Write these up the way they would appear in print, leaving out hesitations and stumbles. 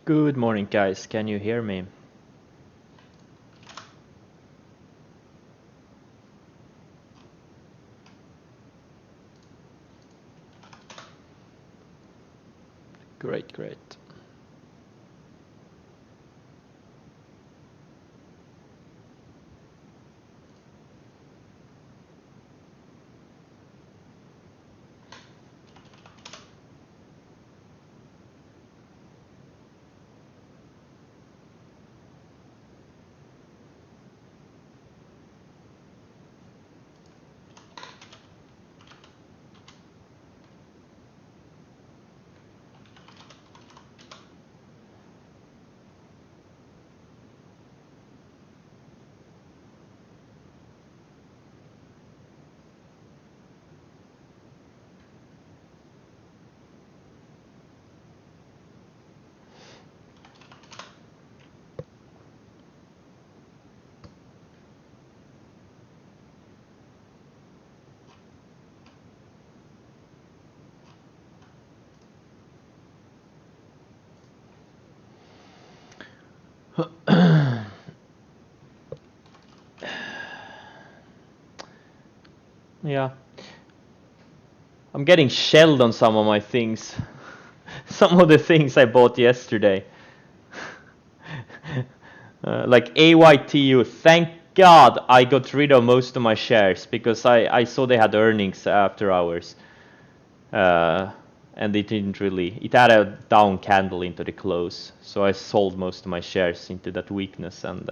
Good morning, guys. Can you hear me? Great, great. Yeah. I'm getting shelled on some of my things. Some of the things I bought yesterday. Like AYTU, thank God I got rid of most of my shares because I saw they had earnings after hours. And it didn't really, it had a down candle into the close. So I sold most of my shares into that weakness. And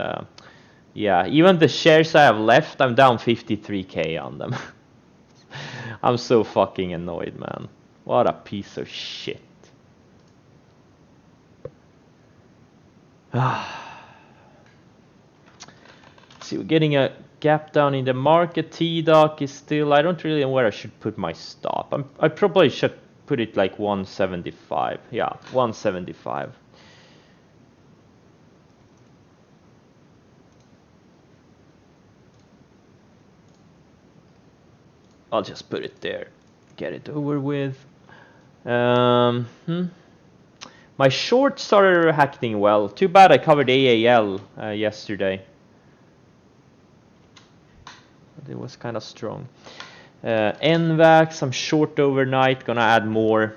yeah, even the shares I have left, I'm down 53k on them. I'm so fucking annoyed, man. What a piece of shit. See, we're getting a gap down in the market. T-Doc is still, I don't really know where I should put my stop. I probably should put it like 175. Yeah, 175. I'll just put it there. Get it over with. My short started acting well. Too bad I covered AAL yesterday. It was kind of strong. NVAX, I'm short overnight. Gonna add more.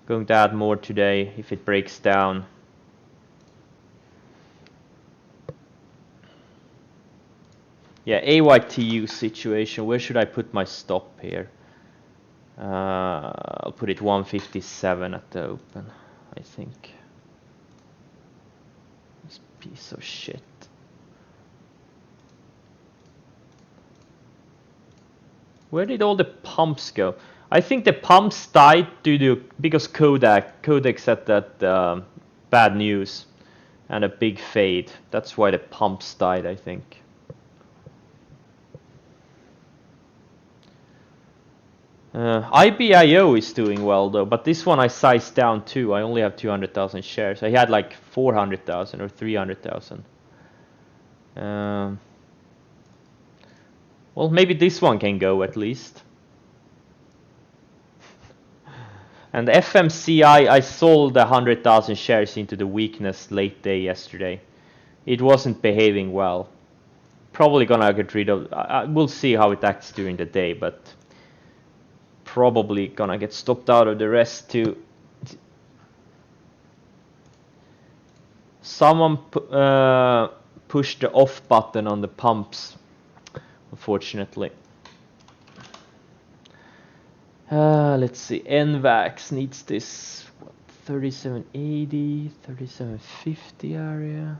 Going to add more today if it breaks down. Yeah, AYTU situation. Where should I put my stop here? I'll put it 157 at the open, I think. This piece of shit. Where did all the pumps go? I think the pumps died because Codex had that bad news and a big fade. That's why the pumps died, I think. IBIO is doing well though, but this one I sized down too. I only have 200,000 shares. I had like 400,000 or 300,000. Well, maybe this one can go at least. And FMCI, I sold 100,000 shares into the weakness late day yesterday. It wasn't behaving well. Probably gonna get rid of. We'll see how it acts during the day, but probably gonna get stopped out of the rest too. Someone pushed the off button on the pumps, unfortunately. Let's see, NVAX needs this, what, 3780, 3750 area.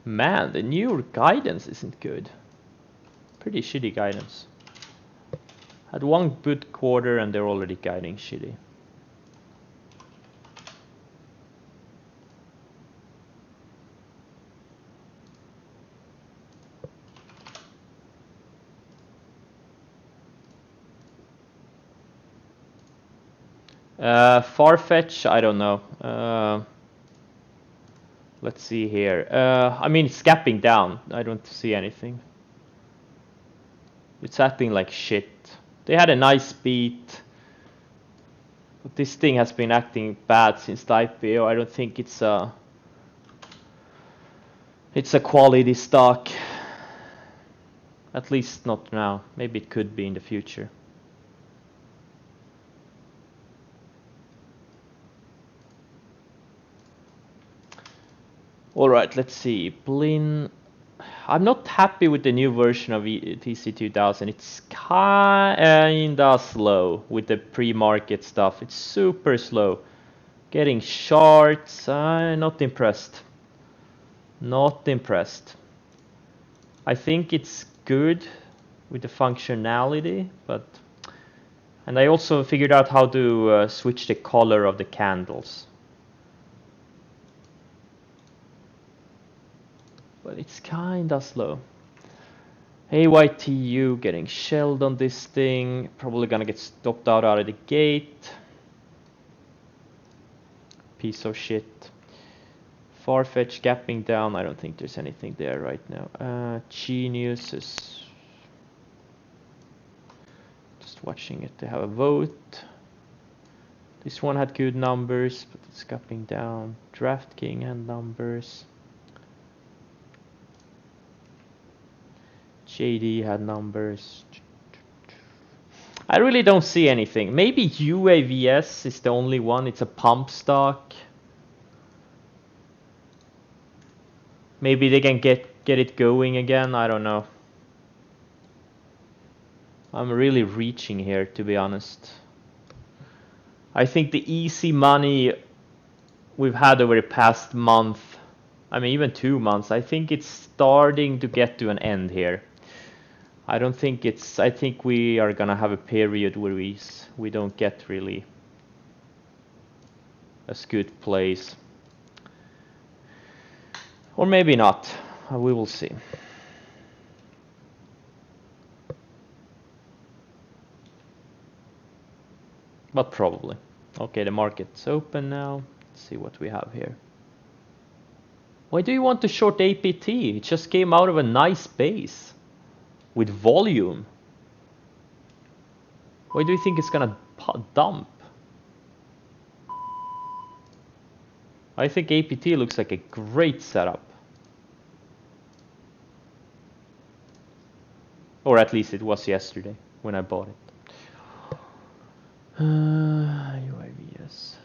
Man, the new guidance isn't good. Pretty shitty guidance. Had one good quarter and they're already guiding shitty. Farfetch, I don't know. Let's see here. I mean, it's gapping down. I don't see anything. It's acting like shit. They had a nice beat. But this thing has been acting bad since the IPO. I don't think it's a quality stock. At least not now. Maybe it could be in the future. Alright, let's see. Blin. I'm not happy with the new version of TC2000. It's kinda slow with the pre-market stuff. It's super slow. Getting shorts, I'm not impressed. Not impressed. I think it's good with the functionality, but... And I also figured out how to switch the color of the candles. But it's kinda slow. AYTU getting shelled on this thing. Probably gonna get stopped out of the gate. Piece of shit. Farfetch gapping down. I don't think there's anything there right now. Genius is just watching it to have a vote. This one had good numbers, but it's gapping down. DraftKings had numbers. JD had numbers. I really don't see anything. Maybe UAVS is the only one. It's a pump stock. Maybe they can get it going again. I don't know. I'm really reaching here, to be honest. I think the easy money we've had over the past month, I mean even 2 months, I think it's starting to get to an end here. I don't think it's... I think we are gonna have a period where we don't get really as good plays. Or maybe not. We will see. But probably. Okay, the market's open now. Let's see what we have here. Why do you want to short APT? It just came out of a nice base. With volume. Why do you think it's gonna dump? I think APT looks like a great setup. Or at least it was yesterday when I bought it. UIVS.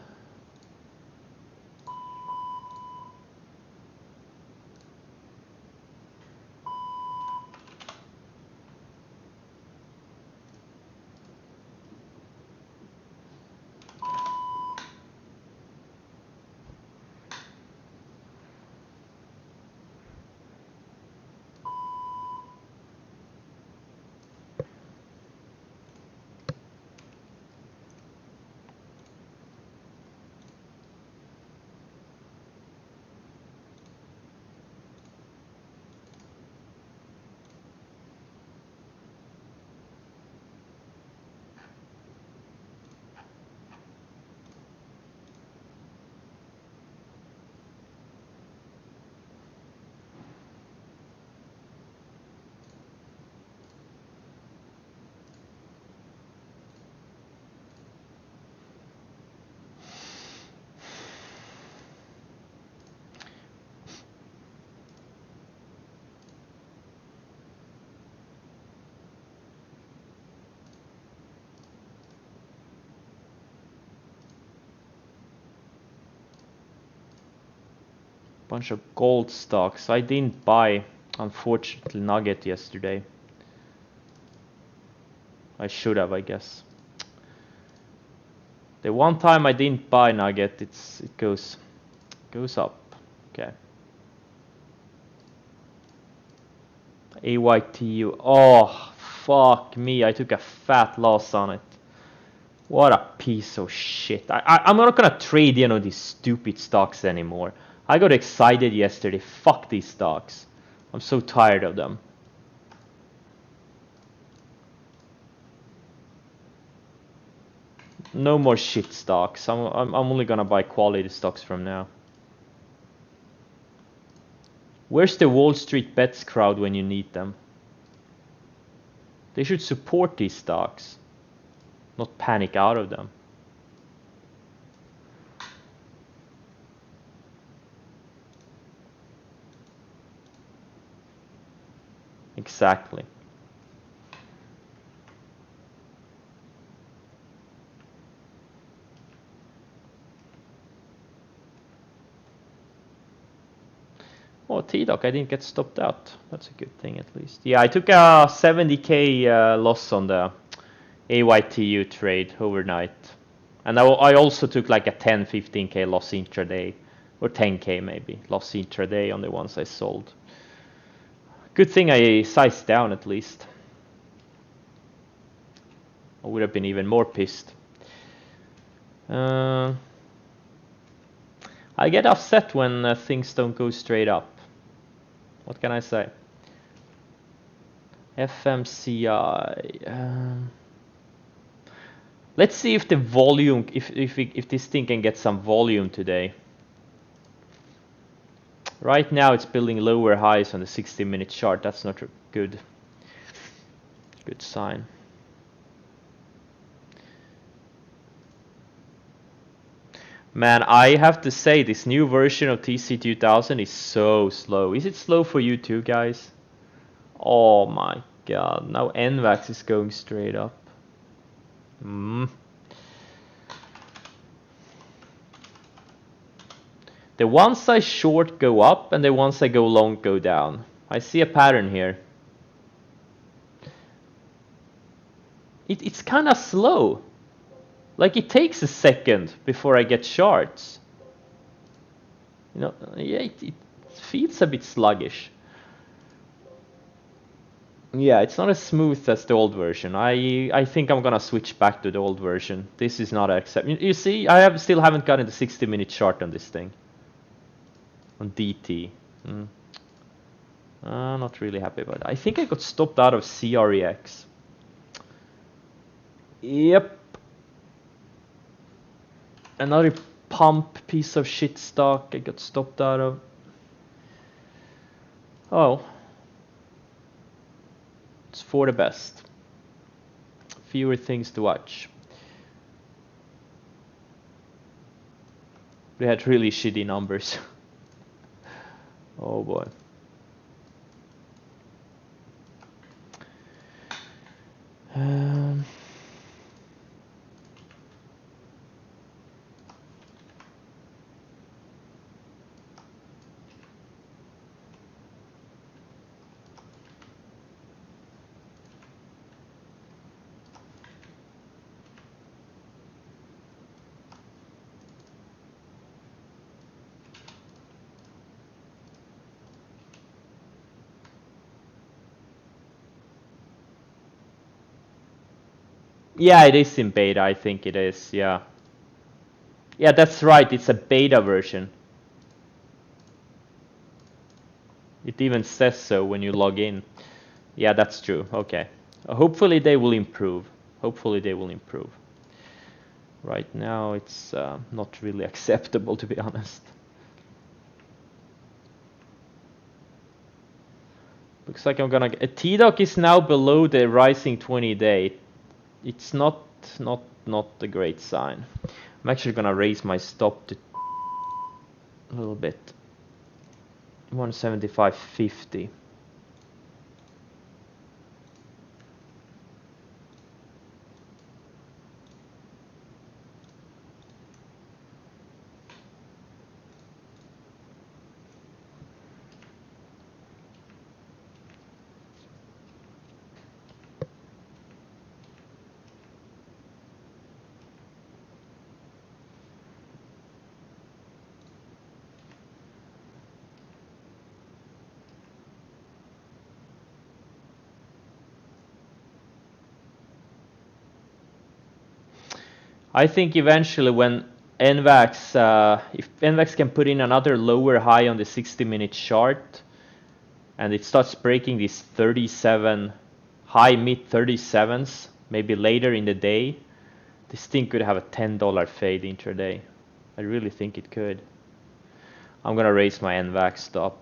Bunch of gold stocks. I didn't buy, unfortunately, Nugget yesterday. I should have, I guess. The one time I didn't buy Nugget, it goes up. Okay. AYTU. Oh, fuck me. I took a fat loss on it. What a piece of shit. I'm not gonna trade, you know, these stupid stocks anymore. I got excited yesterday. Fuck these stocks. I'm so tired of them. No more shit stocks. I'm only gonna buy quality stocks from now. Where's the Wall Street bets crowd when you need them? They should support these stocks, not panic out of them. Exactly. Oh, T-Doc, I didn't get stopped out. That's a good thing at least. Yeah, I took a 70k loss on the AYTU trade overnight. And I also took like a 10-15k loss intraday. Or 10k maybe, loss intraday on the ones I sold. Good thing I sized down at least. I would have been even more pissed. I get upset when things don't go straight up. What can I say? FMCI. Let's see if the volume, if this thing can get some volume today. Right now it's building lower highs on the 60-minute chart. That's not good. Good sign. Man, I have to say this new version of TC2000 is so slow. Is it slow for you too, guys? Oh my god, now NVAX is going straight up. The ones I short go up and the ones I go long go down. I see a pattern here. It's kind of slow. Like it takes a second before I get charts. You know, yeah, it feels a bit sluggish. Yeah, it's not as smooth as the old version. I think I'm gonna switch back to the old version. This is not acceptable. You see, still haven't gotten the 60-minute chart on this thing. On DT. Not really happy about that. I think I got stopped out of CREX. Yep. Another pump piece of shit stock I got stopped out of. Oh. It's for the best. Fewer things to watch. They had really shitty numbers. Oh boy. Yeah, it is in beta, I think it is, yeah. Yeah, that's right, it's a beta version. It even says so when you log in. Yeah, that's true, okay. Hopefully they will improve. Hopefully they will improve. Right now it's not really acceptable, to be honest. Looks like I'm gonna get... T-Doc is now below the rising 20-day. It's not a great sign. I'm actually gonna raise my stop to a little bit. 175.50. I think eventually when NVAX, if NVAX can put in another lower high on the 60-minute chart, and it starts breaking these 37, high mid 37s, maybe later in the day, this thing could have a $10 fade intraday. I really think it could. I'm gonna raise my NVAX stop.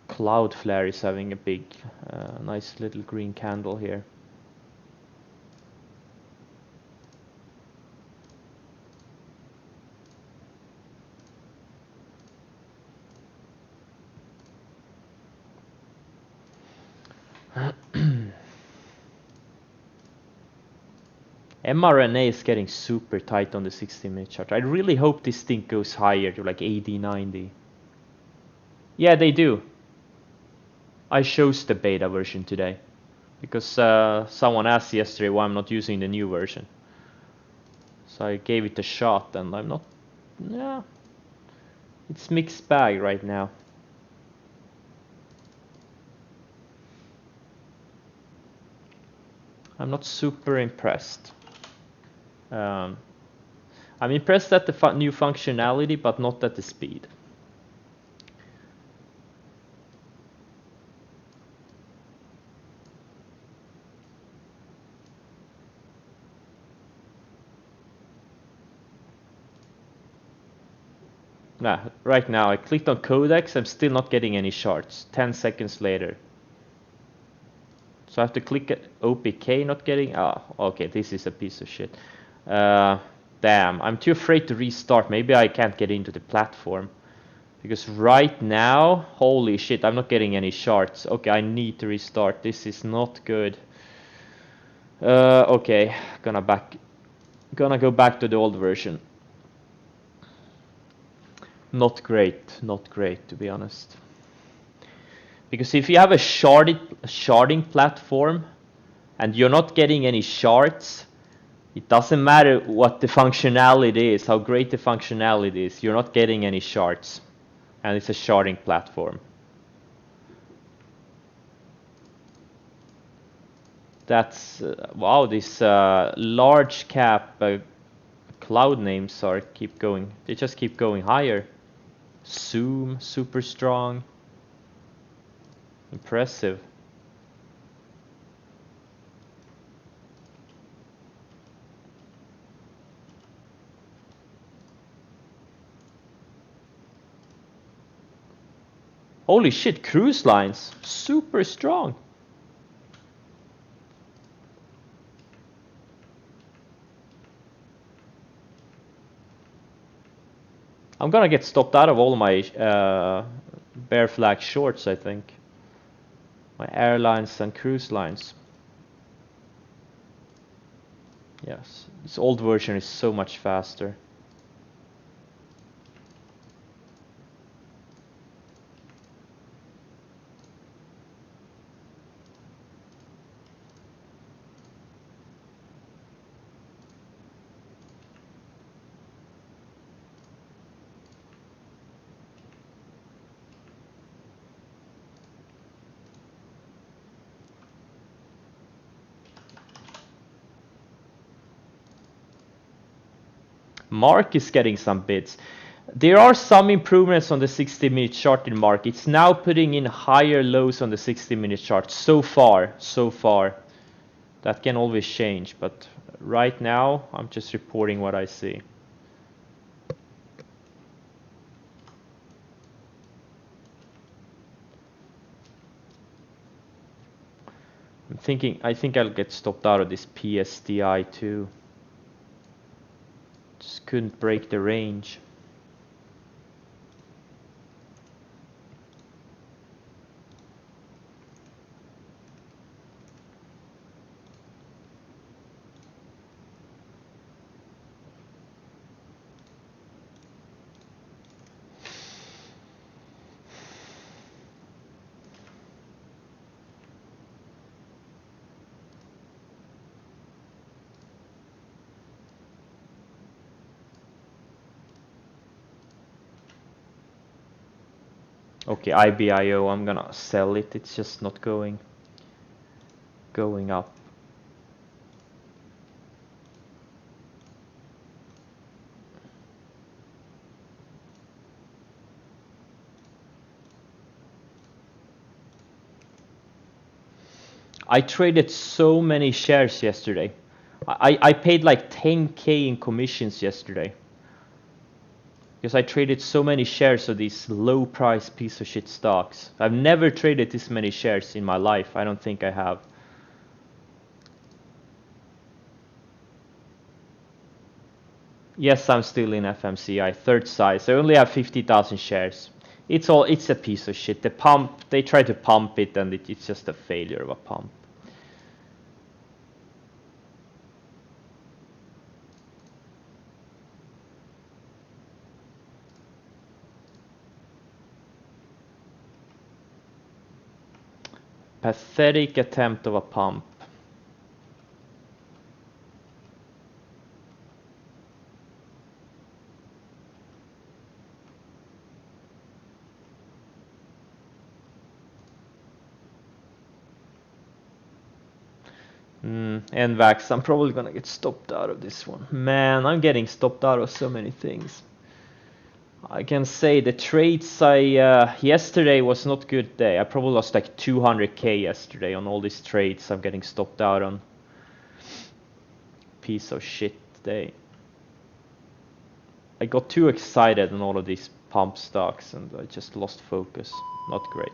Cloudflare is having a big, nice little green candle here. mRNA is getting super tight on the 60-minute chart. I really hope this thing goes higher to like 80, 90. Yeah, they do. I chose the beta version today because someone asked yesterday why I'm not using the new version. So I gave it a shot, and I'm not. Yeah, it's mixed bag right now. I'm not super impressed. I'm impressed at the new functionality, but not at the speed. Nah, right now I clicked on codex, I'm still not getting any charts. 10 seconds later. So I have to click at OPK, not getting. Ah, okay, this is a piece of shit. Damn, I'm too afraid to restart. Maybe I can't get into the platform. Because right now, holy shit, I'm not getting any charts. Okay, I need to restart. This is not good. Okay, gonna go back to the old version. Not great to be honest. Because if you have a sharding platform and you're not getting any shards, it doesn't matter what the functionality is, how great the functionality is, you're not getting any shards. And it's a sharding platform. That's wow, these large cap cloud names they just keep going higher. Zoom, super strong. Impressive. Holy shit, cruise lines, super strong. I'm gonna get stopped out of all my bear flag shorts, I think. My airlines and cruise lines. Yes, this old version is so much faster. Mark is getting some bids. There are some improvements on the 60-minute chart in Mark. It's now putting in higher lows on the 60-minute chart so far. That can always change, but right now I'm just reporting what I see. I think I'll get stopped out of this PSDI too. Just couldn't break the range. Okay, IBIO, I'm gonna sell it. It's just not going. going up. I traded so many shares yesterday. I paid like 10k in commissions yesterday. Because I traded so many shares of these low price piece of shit stocks. I've never traded this many shares in my life. I don't think I have. Yes, I'm still in FMCI, third size. I only have 50,000 shares. It's a piece of shit. They try to pump it and it's just a failure of a pump. Pathetic attempt of a pump. NVAX, I'm probably gonna get stopped out of this one. Man, I'm getting stopped out of so many things. I can say the trades yesterday was not good day. I probably lost like 200k yesterday on all these trades I'm getting stopped out on. Piece of shit day. I got too excited on all of these pump stocks and I just lost focus. Not great.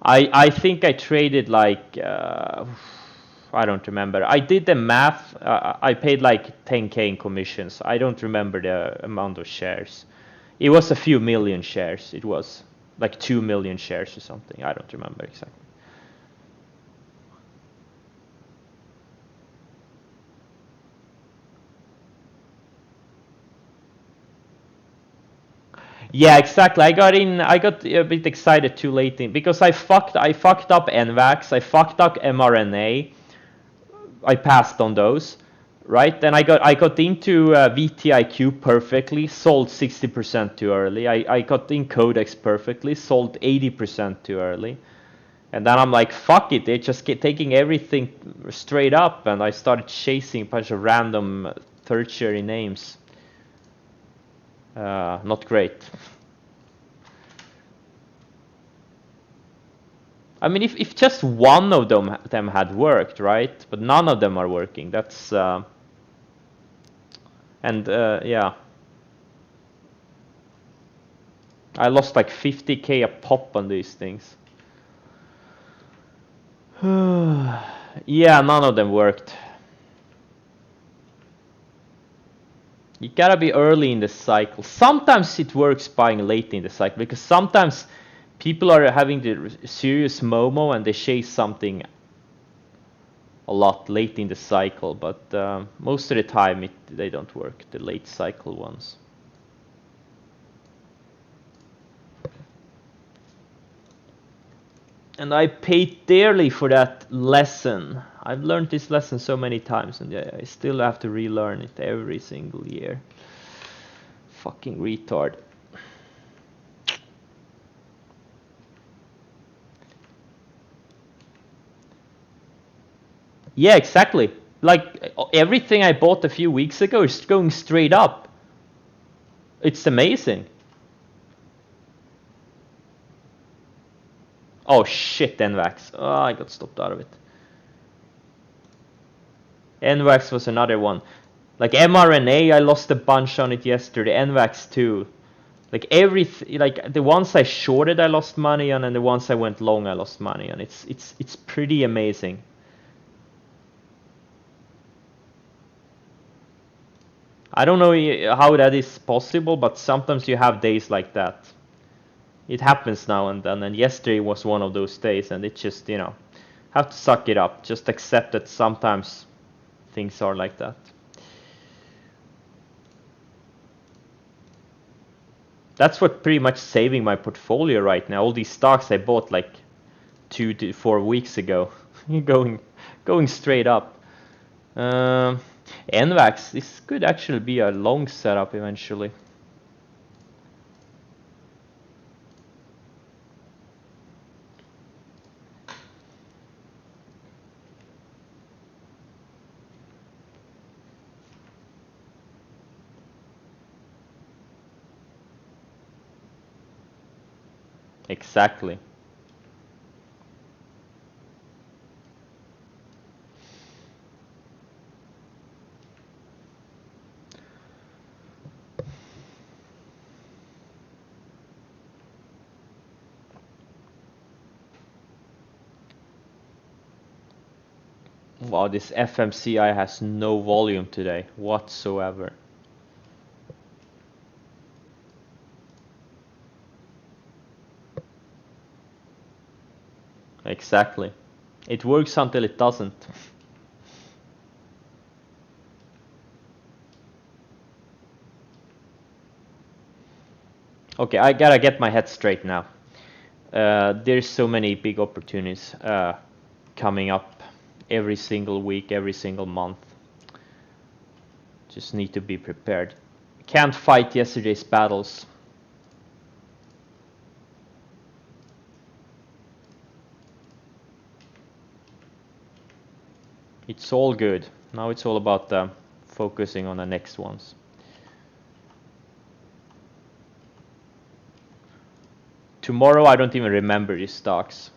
I think I traded like I don't remember. I did the math. I paid like 10k in commissions. I don't remember the amount of shares. It was a few million shares. It was like 2 million shares or something. I don't remember exactly. Yeah, exactly. I got a bit excited too late in because I fucked up NVAX, I fucked up mRNA. I passed on those, right? Then I got into VTIQ perfectly, sold 60% too early. I got in Codex perfectly, sold 80% too early. And then I'm like, fuck it, they're just taking everything straight up, and I started chasing a bunch of random tertiary names. Not great. I mean, if just one of them had worked, right? But none of them are working. That's yeah. I lost like 50k a pop on these things. Yeah, none of them worked. You gotta be early in the cycle. Sometimes it works buying late in the cycle because sometimes people are having the serious momo and they chase something a lot late in the cycle, but most of the time they don't work, the late cycle ones. And I paid dearly for that lesson. I've learned this lesson so many times and I still have to relearn it every single year. Fucking retard. Yeah, exactly. Like everything I bought a few weeks ago is going straight up. It's amazing. Oh shit, NVAX. Oh, I got stopped out of it. NVAX was another one. Like mRNA, I lost a bunch on it yesterday. NVAX too. Like like the ones I shorted, I lost money on, and the ones I went long, I lost money on. It's pretty amazing. I don't know how that is possible, but sometimes you have days like that. It happens now and then, and yesterday was one of those days, and it just, have to suck it up. Just accept that sometimes things are like that. That's what pretty much saving my portfolio right now. All these stocks I bought like 2 to 4 weeks ago, going straight up. NVAX, this could actually be a long setup eventually. Exactly. Wow, this FMCI has no volume today whatsoever. Exactly. It works until it doesn't. Okay, I gotta get my head straight now. There's so many big opportunities coming up every single week, every single month. Just need to be prepared. Can't fight yesterday's battles. It's all good. Now it's all about focusing on the next ones. Tomorrow I don't even remember these stocks.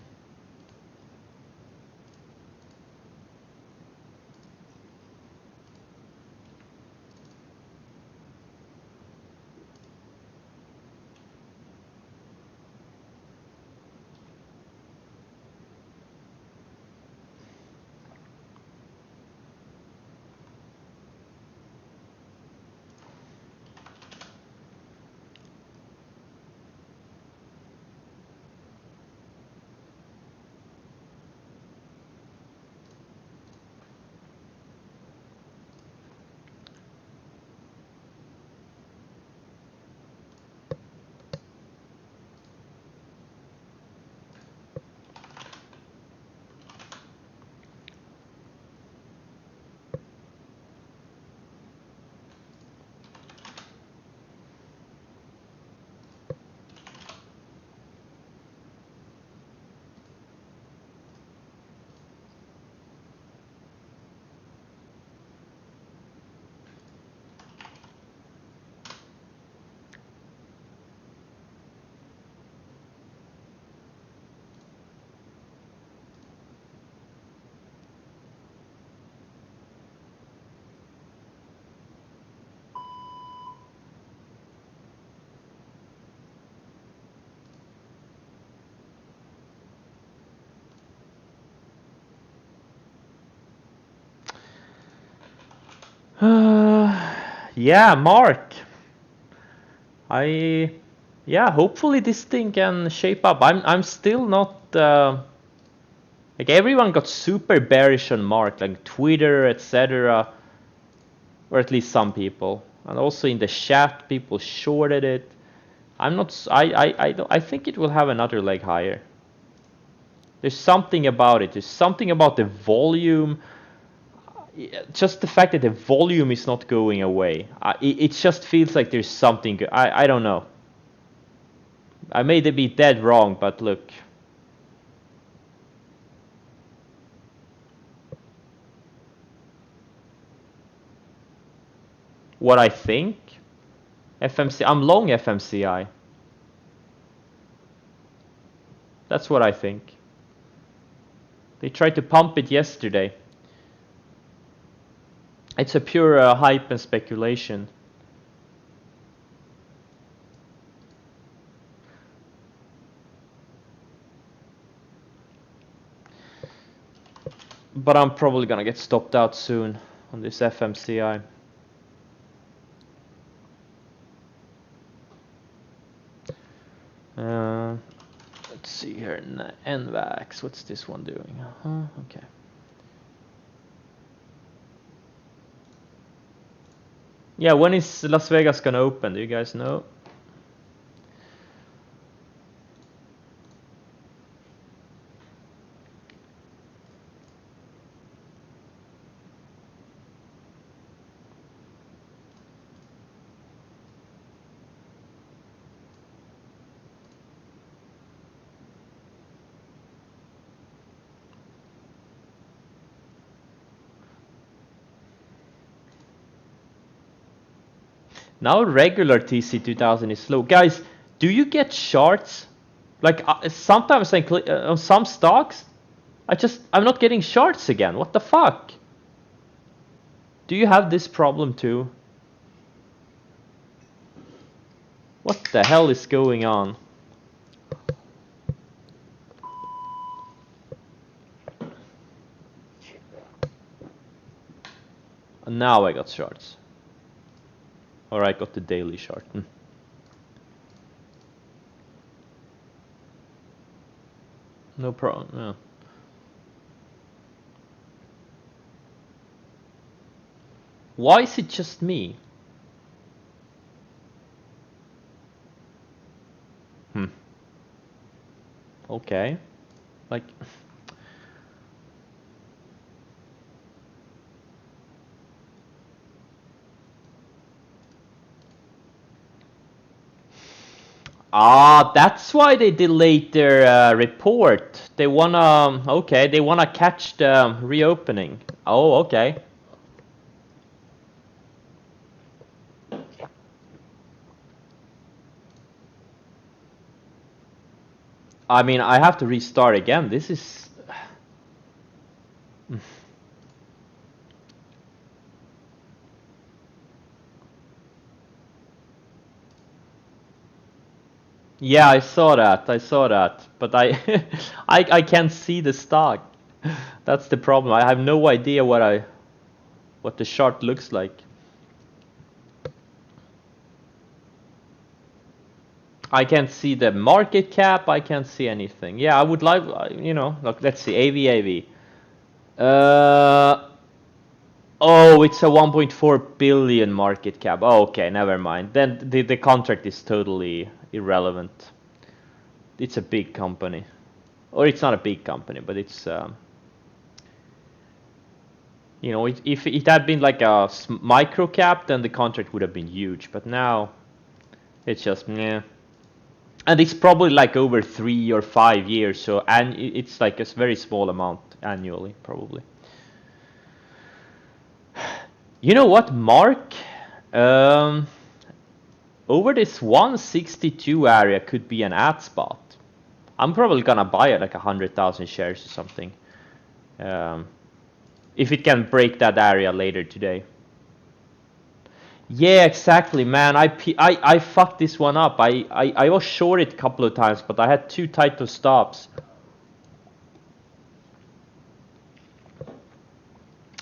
Yeah, Mark. I yeah, hopefully this thing can shape up. I'm still not like everyone got super bearish on Mark, like Twitter, etc., or at least some people, and also in the chat, people shorted it. I'm not. I think it will have another leg higher. There's something about it. There's something about the volume. Just the fact that the volume is not going away. It just feels like there's something. I don't know. I may be dead wrong, but look. What I think? FMC. I'm long FMCI. That's what I think. They tried to pump it yesterday. It's a pure hype and speculation. But I'm probably gonna get stopped out soon on this FMCI. Let's see here. NVAX. What's this one doing? Okay. Yeah, when is Las Vegas gonna open? Do you guys know? Now regular TC2000 is slow. Guys, do you get charts Like sometimes I on some stocks, I'm not getting shorts again. What the fuck? Do you have this problem too? What the hell is going on? And now I got shorts. Or I got the daily short. No problem. Yeah. Why is it just me? Okay. Like that's why they delayed their report. They wanna, okay, they wanna catch the reopening. Oh, okay. I mean, I have to restart again. This is... Yeah, I saw that. I saw that. But I can't see the stock. That's the problem. I have no idea what the chart looks like. I can't see the market cap. I can't see anything. Yeah, I would like, look, let's see. AV. Oh, it's a 1.4 billion market cap. Oh, okay, never mind. Then the contract is totally irrelevant. It's a big company. Or it's not a big company, but it's, if it had been like a micro cap, then the contract would have been huge. But now, it's just, meh. And it's probably like over 3 or 5 years, so and it's like a very small amount annually, probably. You know what, Mark? Over this 162 area could be an ad spot. I'm probably gonna buy it like 100,000 shares or something. If it can break that area later today. Yeah, exactly, man. I fucked this one up. I was shorted a couple of times, but I had too tight of stops.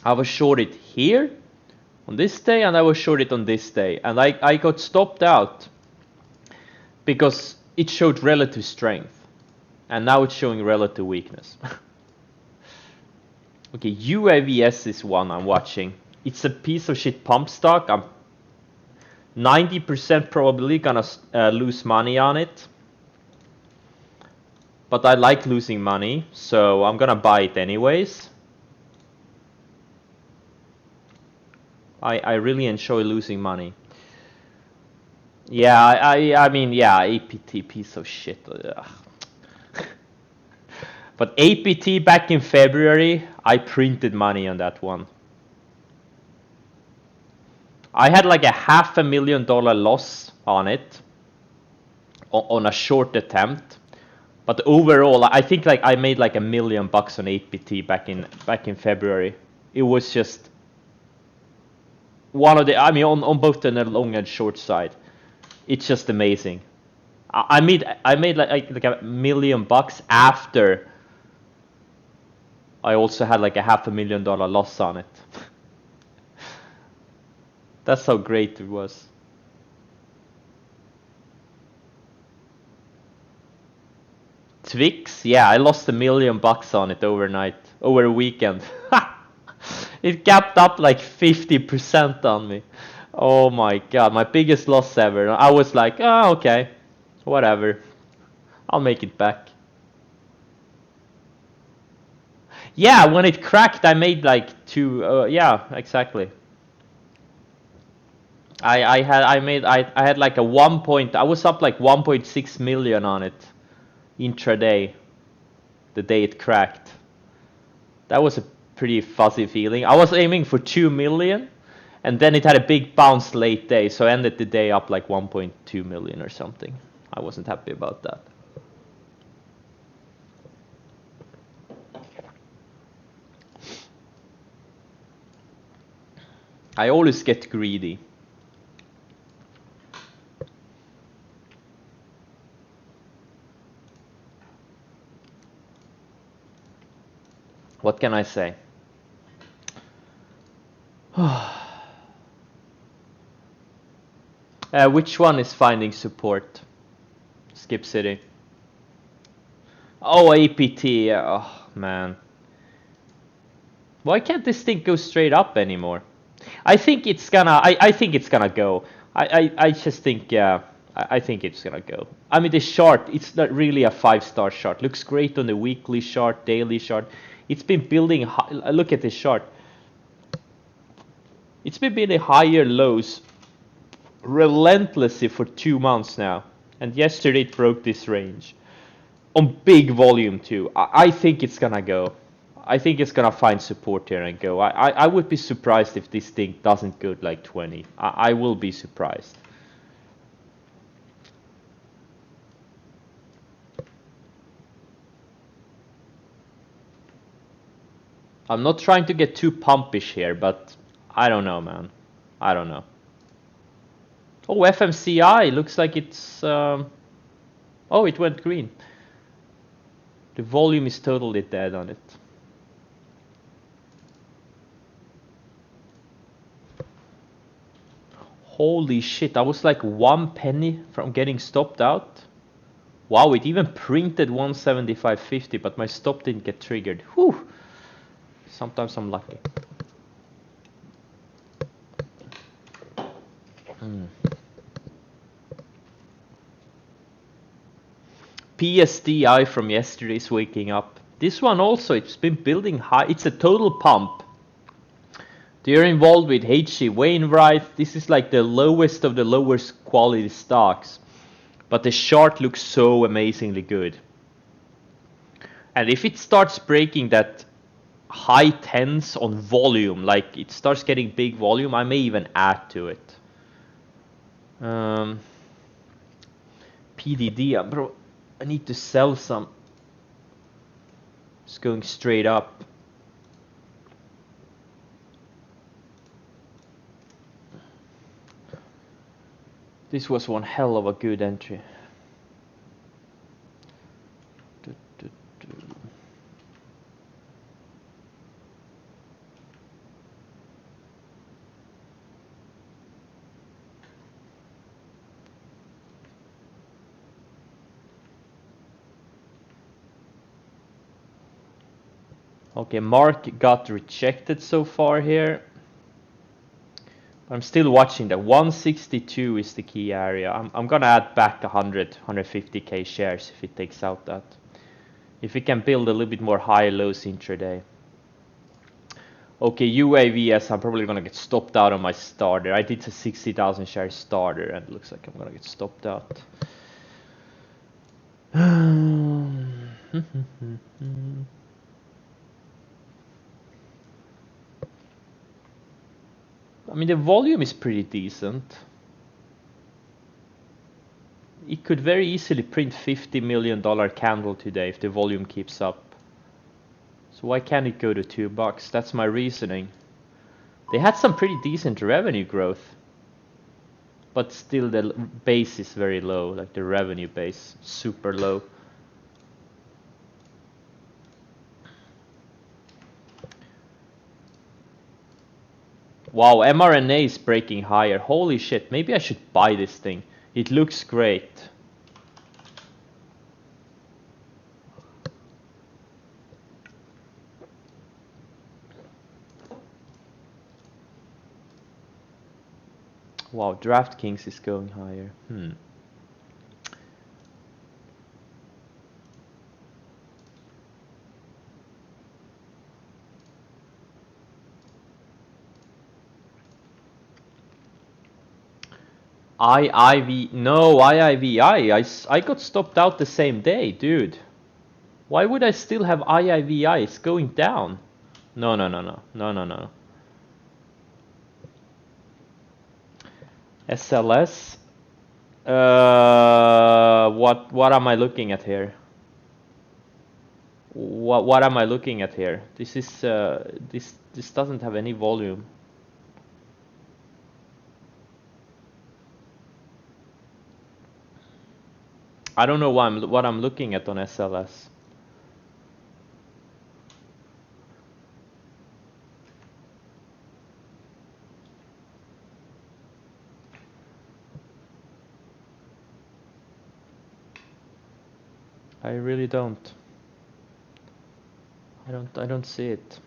I was shorted here on this day, and I was shorted on this day, and I got stopped out because it showed relative strength, and now it's showing relative weakness. Okay, UAVS is one I'm watching. It's a piece of shit pump stock. I'm 90% probably gonna lose money on it. But I like losing money, so I'm gonna buy it anyways. I really enjoy losing money. Yeah, I mean, yeah, APT, piece of shit. Ugh. But APT back in February, I printed money on that one. I had like a $500,000 loss on it on a short attempt. But overall, I think like I made like $1 million on APT back in February. It was just one of the, I mean, on both the long and short side, it's just amazing. I made like $1 million after I also had like a $500,000 loss on it. That's how great it was. Twix, yeah, I lost $1 million on it overnight, over a weekend. It gapped up like 50% on me. Oh my god, my biggest loss ever. I was like, oh, okay, whatever. I'll make it back. Yeah, when it cracked, I made like two. Yeah, exactly. I had like a 1 point. I was up like 1.6 million on it intraday. The day it cracked. That was a pretty fuzzy feeling. I was aiming for 2 million, and then it had a big bounce late day, so I ended the day up like 1.2 million or something. I wasn't happy about that. I always get greedy. What can I say? Which one is finding support? Skip City. Oh, APT. Oh, man. Why can't this thing go straight up anymore? I think it's gonna. I think it's gonna go. I just think. Yeah. I think it's gonna go. I mean, the chart. It's not really a 5-star chart. Looks great on the weekly chart, daily chart. It's been building. Look at this chart. It's been building higher lows relentlessly for 2 months now, and yesterday it broke this range on big volume too. I think it's gonna go. I think it's gonna find support here and go. I would be surprised if this thing doesn't go like 20. I will be surprised. I'm not trying to get too pumpish here, but I don't know, man. I don't know. Oh, FMCI looks like it's. Oh, it went green. The volume is totally dead on it. Holy shit, I was like 1 penny from getting stopped out. Wow, it even printed 175.50, but my stop didn't get triggered. Whew. Sometimes I'm lucky. PSDI from yesterday is waking up. This one also, it's been building high. It's a total pump. They're involved with HC Wainwright. This is like the lowest of the lowest quality stocks. But the chart looks so amazingly good. And if it starts breaking that high tens on volume, like it starts getting big volume, I may even add to it. PDD, bro, I need to sell some. It's going straight up. This was one hell of a good entry. Okay, Mark got rejected so far here. I'm still watching that. 162 is the key area. I'm gonna add back 150k shares if it takes out that. If we can build a little bit more high lows intraday. Okay, UAVS, I'm probably gonna get stopped out on my starter. I did a 60,000 share starter and it looks like I'm gonna get stopped out. I mean, the volume is pretty decent. It could very easily print $50 million candle today if the volume keeps up. So why can't it go to $2? That's my reasoning. They had some pretty decent revenue growth. But still the base is very low, like the revenue base, super low. Wow, mRNA is breaking higher. Holy shit, maybe I should buy this thing. It looks great. Wow, DraftKings is going higher. I got stopped out the same day, dude. Why would I still have IIVI? It's going down. No. SLS. What am I looking at here? What am I looking at here? This is this doesn't have any volume. I don't know what I'm looking at on SLS. I really don't. I don't see it.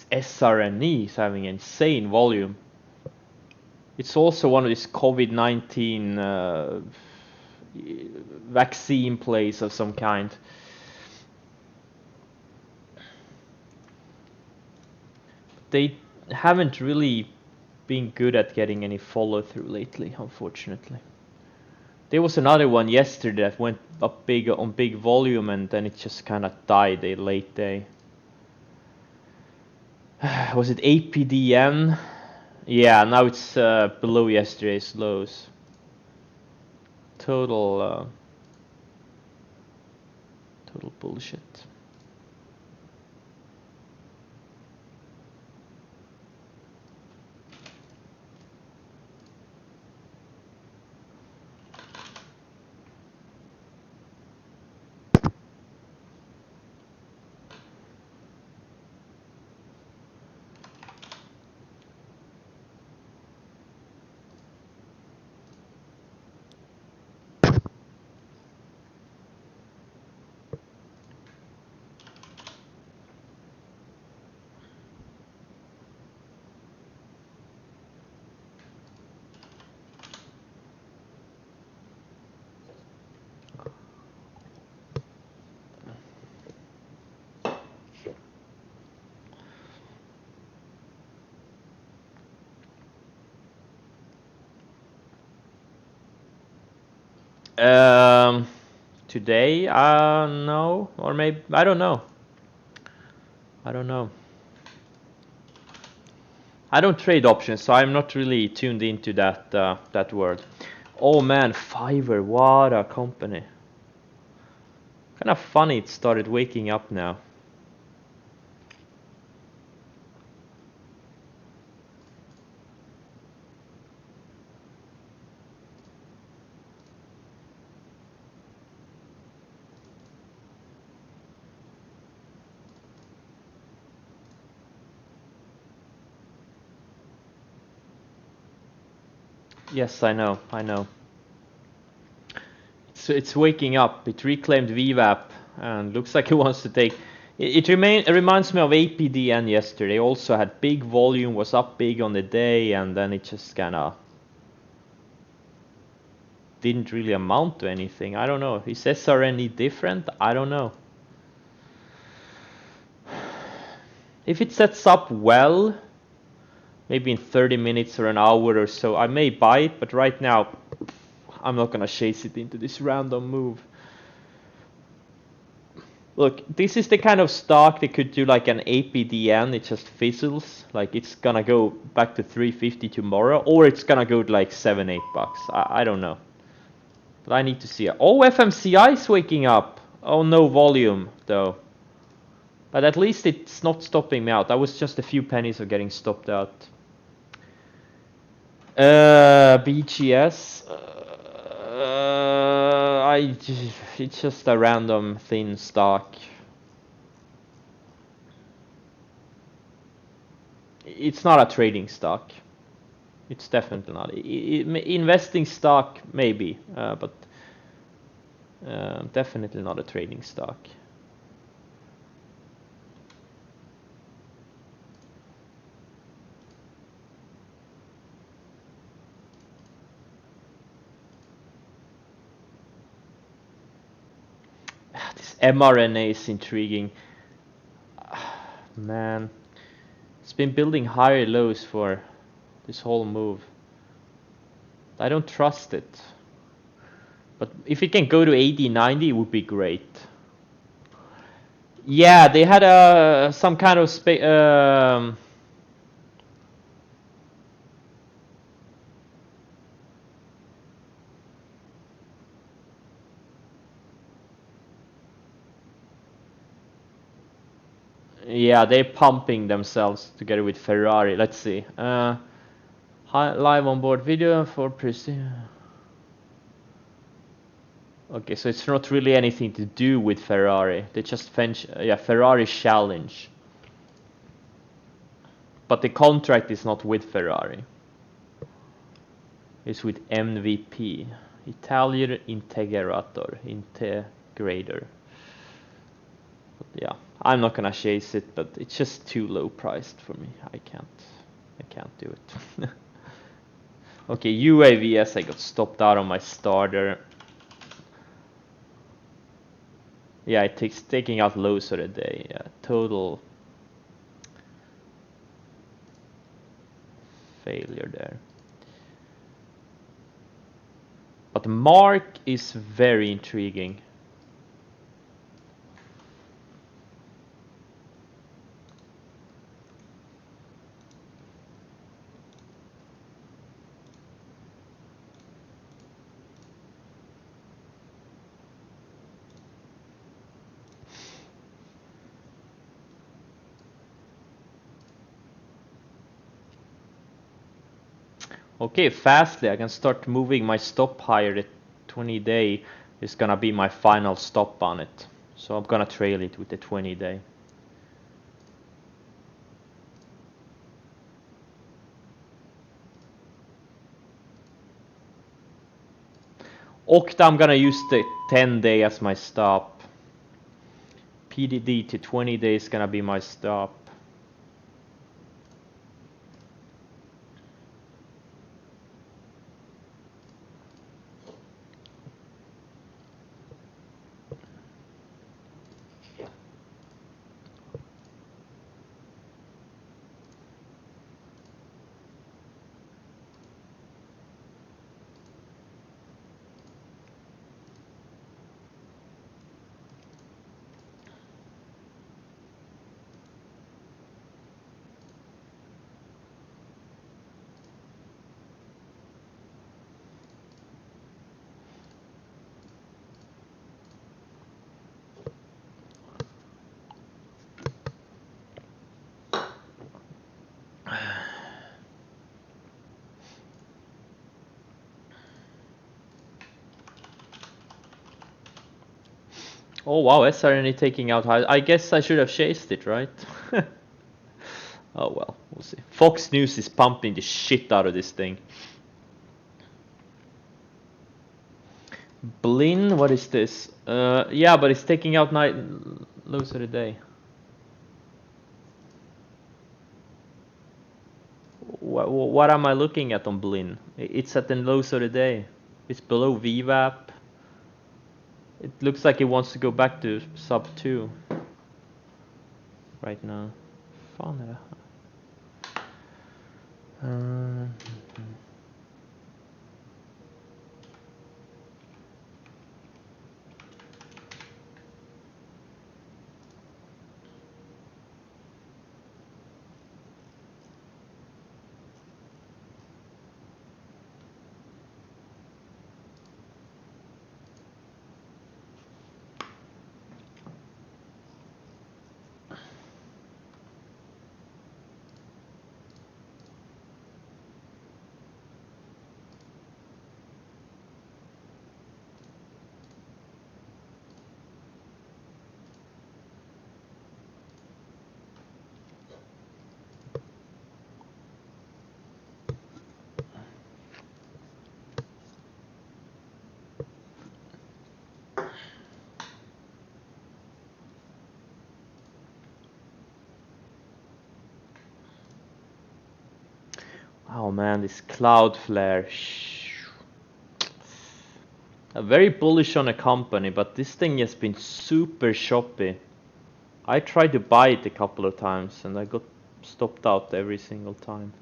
SRNE is having insane volume. It's also one of these COVID-19 vaccine plays of some kind. They haven't really been good at getting any follow through lately, unfortunately. There was another one yesterday that went up big on big volume and then it just kind of died a late day. Was it APDN? Yeah, now it's below yesterday's lows. Total bullshit. Today, no, or maybe I don't know. I don't know. I don't trade options, so I'm not really tuned into that world. Oh man, Fiverr, what a company. Kind of funny it started waking up now. Yes, I know. It's waking up. It reclaimed VWAP and looks like it wants to take. It reminds me of APDN yesterday. Also had big volume, was up big on the day, and then it just kind of didn't really amount to anything. I don't know. Is SRNE different? I don't know. If it sets up well, maybe in 30 minutes or an hour or so, I may buy it, but right now, I'm not gonna chase it into this random move. Look, this is the kind of stock that could do like an APDN, it just fizzles, like it's gonna go back to 350 tomorrow, or it's gonna go to like $7-8. I don't know. But I need to see it. Oh, FMCI is waking up. Oh, no volume though. But at least it's not stopping me out. I was just a few pennies of getting stopped out. BGS. It's just a random thin stock. It's not a trading stock. It's definitely not. Investing stock maybe, but definitely not a trading stock. mRNA is intriguing. Man, it's been building higher lows for this whole move. I don't trust it. But if it can go to 80, 90, it would be great. Yeah, they had some kind of yeah, they're pumping themselves together with Ferrari. Let's see. Live on board video for precision. Okay, so it's not really anything to do with Ferrari. They just Ferrari challenge. But the contract is not with Ferrari. It's with MVP. Italian Integrator. Yeah, I'm not gonna chase it, but it's just too low priced for me. I can't do it. Okay, UAVs, I got stopped out on my starter. Yeah, it takes taking out lows of the day. Yeah, total failure there. But Mark is very intriguing. Okay, Fastly, I can start moving my stop higher. The 20-day is gonna be my final stop on it. So I'm gonna trail it with the 20-day. Octa, I'm gonna use the 10-day as my stop. PDD to 20-day is gonna be my stop. Oh wow, SRNA taking out high. I guess I should have chased it, right? Oh well, we'll see. Fox News is pumping the shit out of this thing. Blin, what is this? Yeah, but it's taking out night lows of the day. What am I looking at on Blin? It's at the lows of the day. It's below VWAP. It looks like it wants to go back to sub 2 right now. Fan är det här? Oh man, this Cloudflare. I'm very bullish on a company, but this thing has been super choppy. I tried to buy it a couple of times and I got stopped out every single time.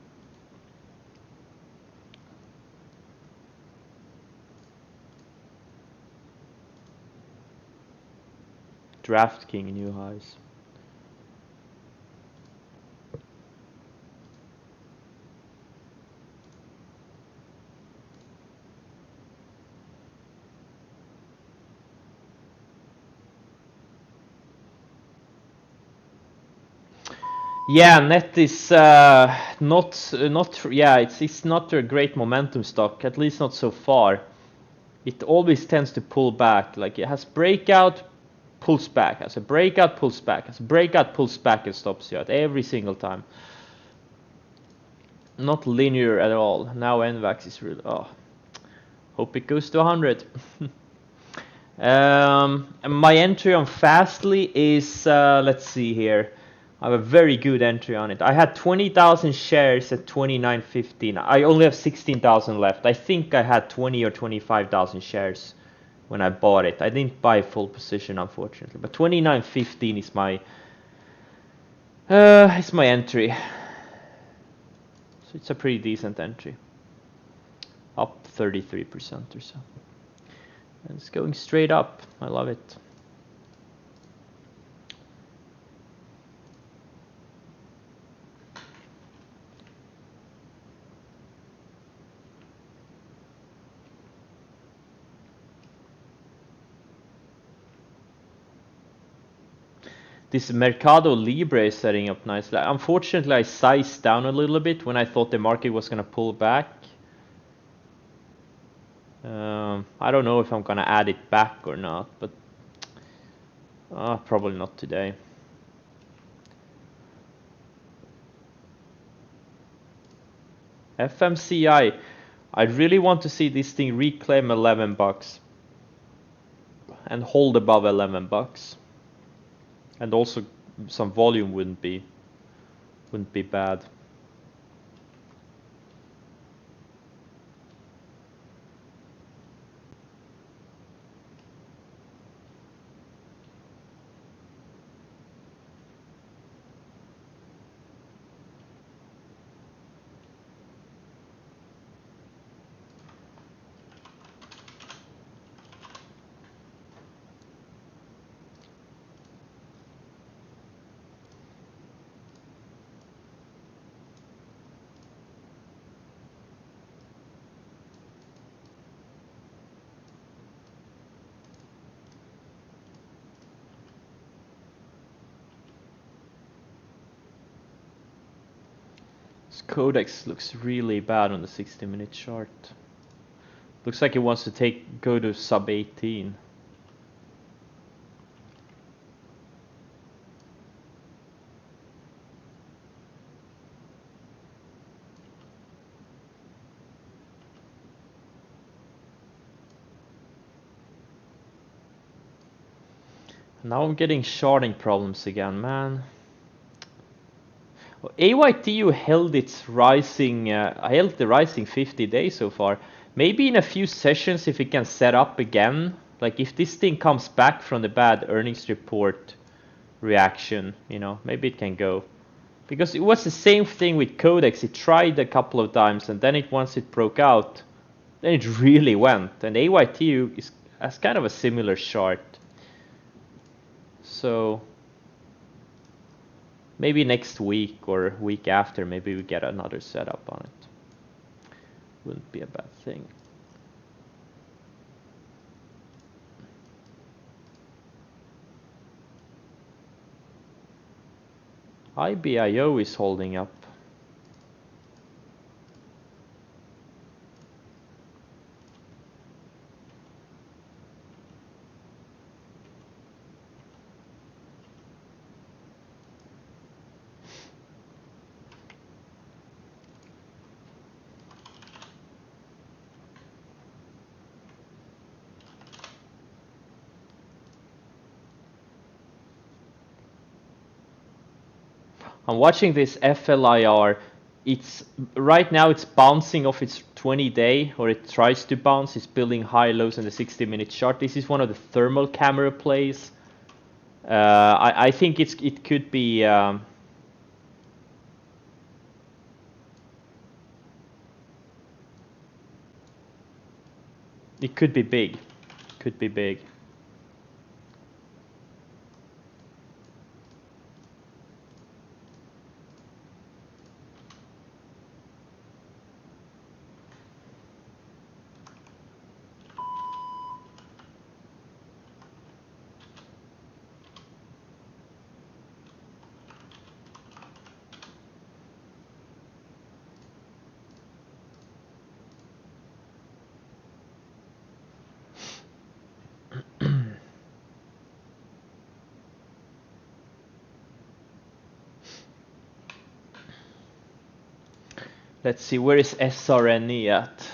DraftKings new highs. Yeah, net is not yeah, it's not a great momentum stock, at least not so far. It always tends to pull back. Like it has breakout, pulls back, has a breakout, pulls back, has a breakout, pulls back, and stops you at every single time. Not linear at all. Now NVAX is really. Oh, hope it goes to 100. My entry on Fastly is let's see here. I have a very good entry on it. I had 20,000 shares at 29.15. I only have 16,000 left. I think I had 20 or 25,000 shares when I bought it. I didn't buy full position unfortunately, but 29.15 is my entry. So it's a pretty decent entry. Up 33% or so. And it's going straight up. I love it. This Mercado Libre is setting up nicely. Unfortunately, I sized down a little bit when I thought the market was going to pull back. I don't know if I'm going to add it back or not, but probably not today. FMCI, I really want to see this thing reclaim 11 bucks and hold above 11 bucks. And also some volume wouldn't be bad. Codex looks really bad on the 60-minute chart. Looks like it wants to go to sub 18. Now I'm getting sharding problems again, man. AYTU held its rising, held the rising 50 days so far. Maybe in a few sessions if it can set up again. Like if this thing comes back from the bad earnings report reaction, you know, maybe it can go. Because it was the same thing with Codex. It tried a couple of times and then once it broke out, then it really went. And AYTU has kind of a similar chart. So maybe next week or week after, maybe we get another setup on it. Wouldn't be a bad thing. IBIO is holding up. I'm watching this FLIR. It's right now it's bouncing off its 20-day, or it tries to bounce. It's building high lows in the 60-minute chart. This is one of the thermal camera plays. I think it could be it could be big. Could be big. Let's see, where is SRNE at?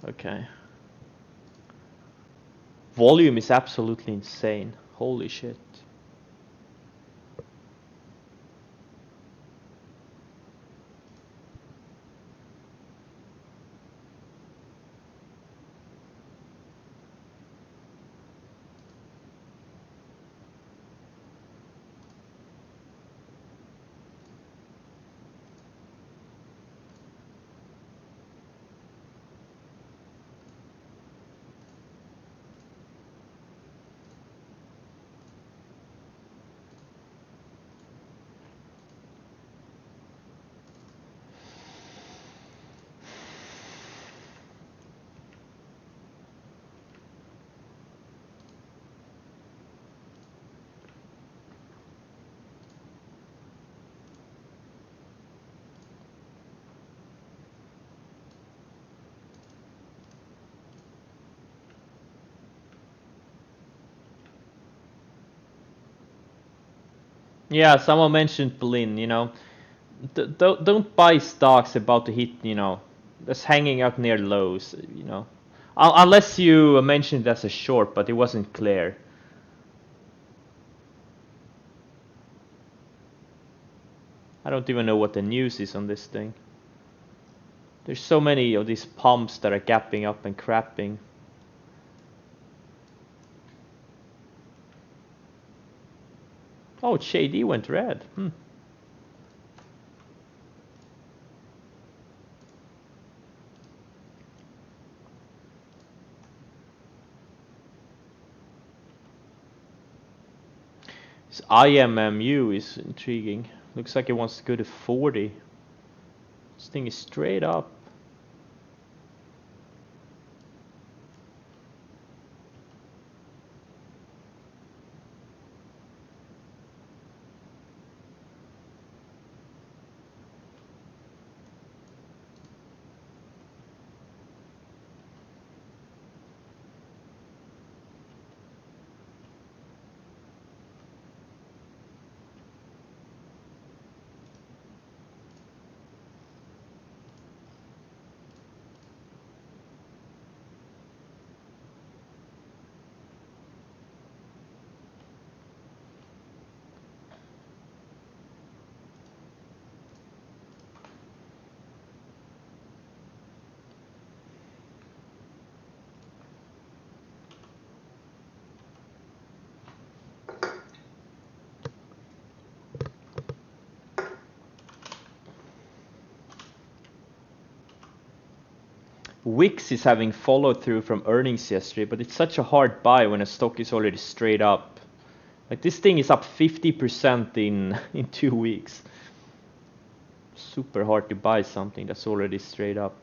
Okay. Volume is absolutely insane. Holy shit. Yeah, someone mentioned Blin, don't buy stocks about to hit, that's hanging out near lows. Unless you mentioned it as a short, but it wasn't clear. I don't even know what the news is on this thing. There's so many of these pumps that are gapping up and crapping. Oh, JD went red. This IMMU is intriguing. Looks like it wants to go to 40. This thing is straight up. Wix is having follow through from earnings yesterday, but it's such a hard buy when a stock is already straight up. Like this thing is up 50% in 2 weeks. Super hard to buy something that's already straight up.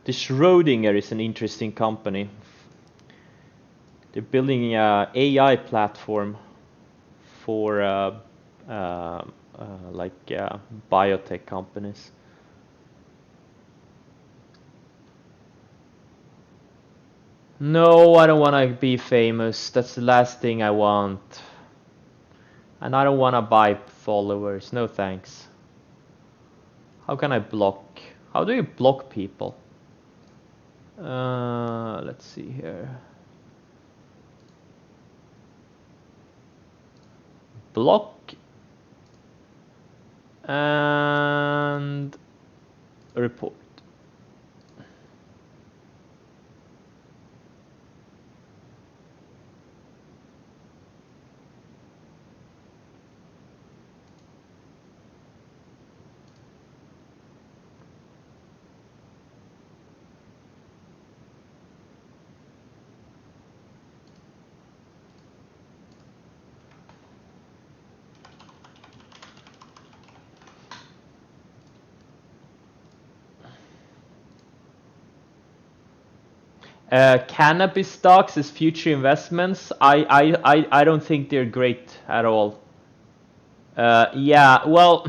The Schrödinger is an interesting company. They're building a AI platform for biotech companies. No, I don't want to be famous. That's the last thing I want. And I don't want to buy followers. No thanks. How can I block? How do you block people? Let's see here. Block and report. Cannabis stocks as future investments, I don't think they're great at all. Yeah, well,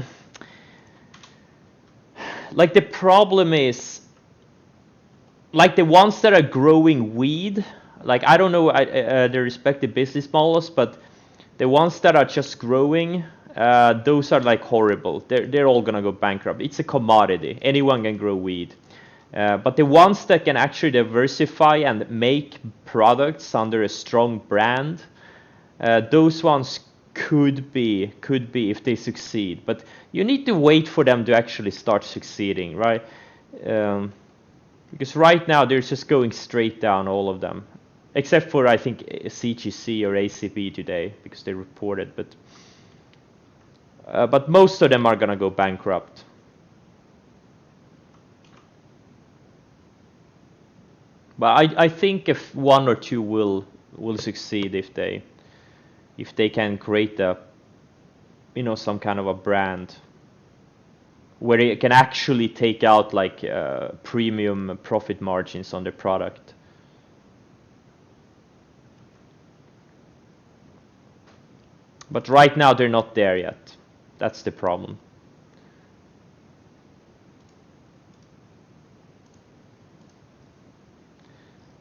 like the problem is, like the ones that are growing weed, like I don't know their respective business models, but the ones that are just growing, those are like horrible. They're all gonna go bankrupt. It's a commodity. Anyone can grow weed. But the ones that can actually diversify and make products under a strong brand, those ones could be if they succeed. But you need to wait for them to actually start succeeding, right? Because right now they're just going straight down, all of them, except for I think CGC or ACB today because they reported. But most of them are gonna go bankrupt. But I think if one or two will succeed if they can create some kind of a brand where they can actually take out like premium profit margins on their product. But right now they're not there yet. That's the problem.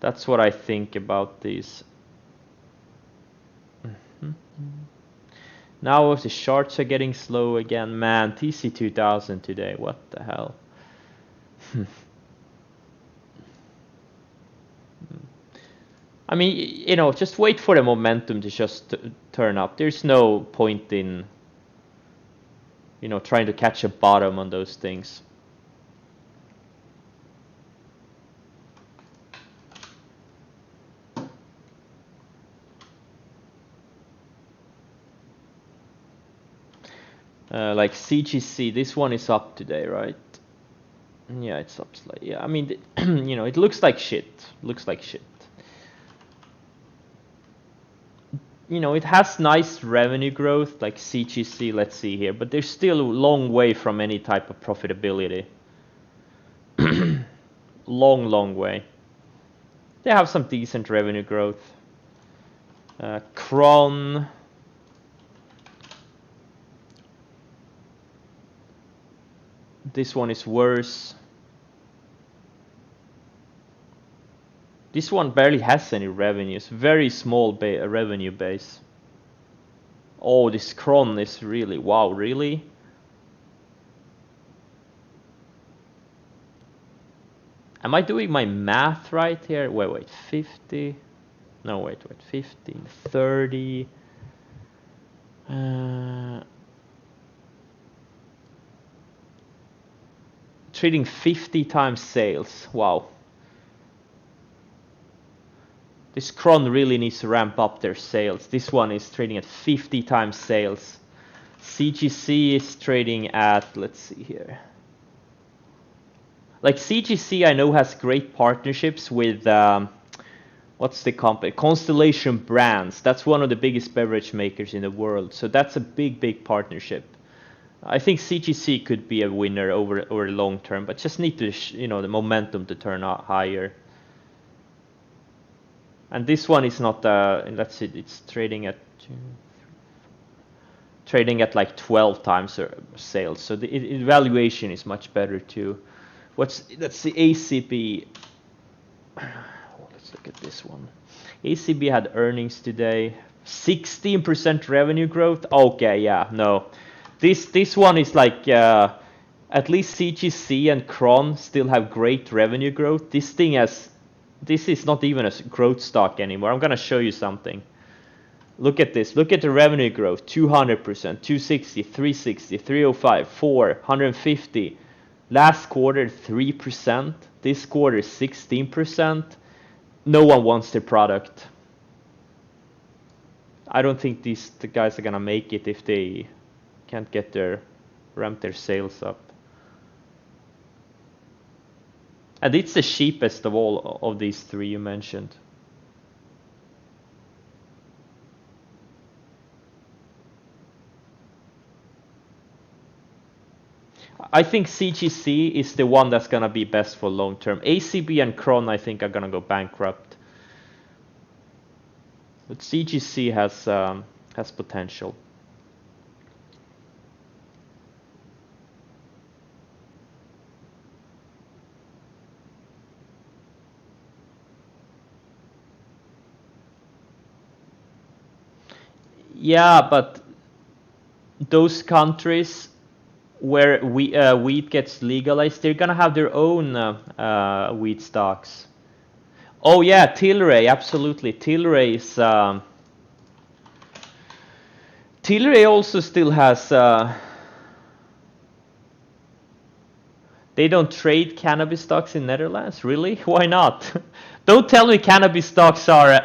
That's what I think about these. Now the charts are getting slow again. Man, TC2000 today. What the hell? I mean, just wait for the momentum to just turn up. There's no point in, trying to catch a bottom on those things. Like CGC, this one is up today, right? Yeah, it's up slightly. Yeah, I mean, it looks like shit. Looks like shit. It has nice revenue growth, like CGC, let's see here, but they're still a long way from any type of profitability. Long way. They have some decent revenue growth. Kron. This one is worse. This one barely has any revenues. Very small revenue base. Oh, this Kron is really... Wow, really? Am I doing my math right here? Wait, 50... No, wait, 15, 30... Trading 50 times sales. Wow. This Kron really needs to ramp up their sales. This one is trading at 50 times sales. CGC is trading at, let's see here. Like CGC I know has great partnerships with, what's the company? Constellation Brands. That's one of the biggest beverage makers in the world. So that's a big partnership. I think CGC could be a winner over long term, but just need to, the momentum to turn out higher. And this one is not, let's see, it's trading at like 12 times sales. So the valuation is much better too. Let's see, ACB. Let's look at this one. ACB had earnings today. 16% revenue growth. Okay, yeah, no. This one is like at least CGC and Kron still have great revenue growth. This is not even a growth stock anymore. I'm gonna show you something. Look at this. Look at the revenue growth. 200%, 260, 360, 305, 4, 150. Last quarter 3%. This quarter 16%. No one wants their product. I don't think the guys are gonna make it if they can't get ramp their sales up. And it's the cheapest of all of these three you mentioned. I think CGC is the one that's gonna be best for long term. ACB and Kron I think are gonna go bankrupt. But CGC has potential. Yeah, but those countries where wheat gets legalized, they're gonna have their own wheat stocks. Oh yeah, Tilray, absolutely. Tilray is Tilray also still has. They don't trade cannabis stocks in Netherlands, really? Why not? Don't tell me cannabis stocks are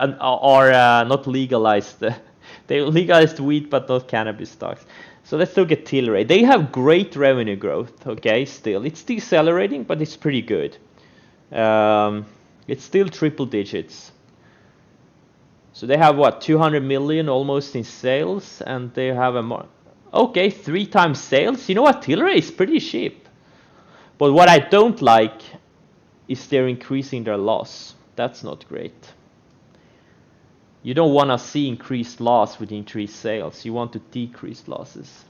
not legalized. They legalized wheat, but not cannabis stocks. So let's look at Tilray. They have great revenue growth. Okay, still it's decelerating, but it's pretty good. It's still triple digits. So they have what 200 million almost in sales, and they have okay 3 times sales. You know what? Tilray is pretty cheap. But what I don't like is they're increasing their loss. That's not great. You don't want to see increased loss with increased sales. You want to decrease losses.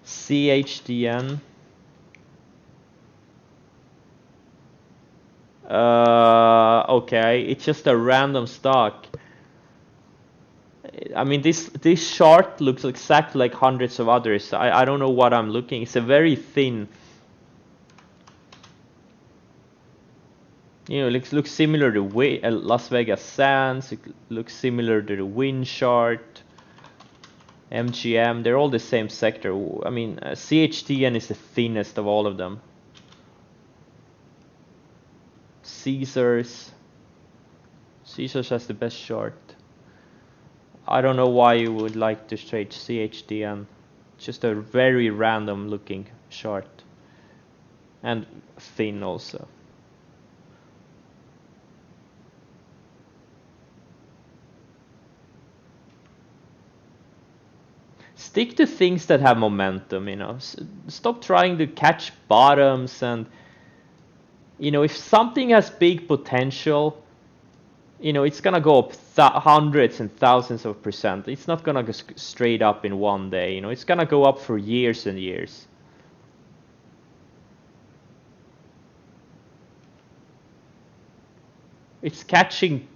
CHDN. Okay, it's just a random stock. I mean, this chart looks exactly like hundreds of others. I don't know what I'm looking. It's a very thin. You know, it looks similar to Las Vegas Sands. It looks similar to the Wind chart. MGM. They're all the same sector. I mean, CHTN is the thinnest of all of them. Caesars. Caesars has the best chart. I don't know why you would like to trade CHDN. Just a very random looking chart. And thin also. Stick to things that have momentum, you know. Stop trying to catch bottoms and, you know, if something has big potential, you know, it's gonna go up hundreds and thousands of percent. It's not gonna go straight up in one day, you know. It's gonna go up for years and years. It's catching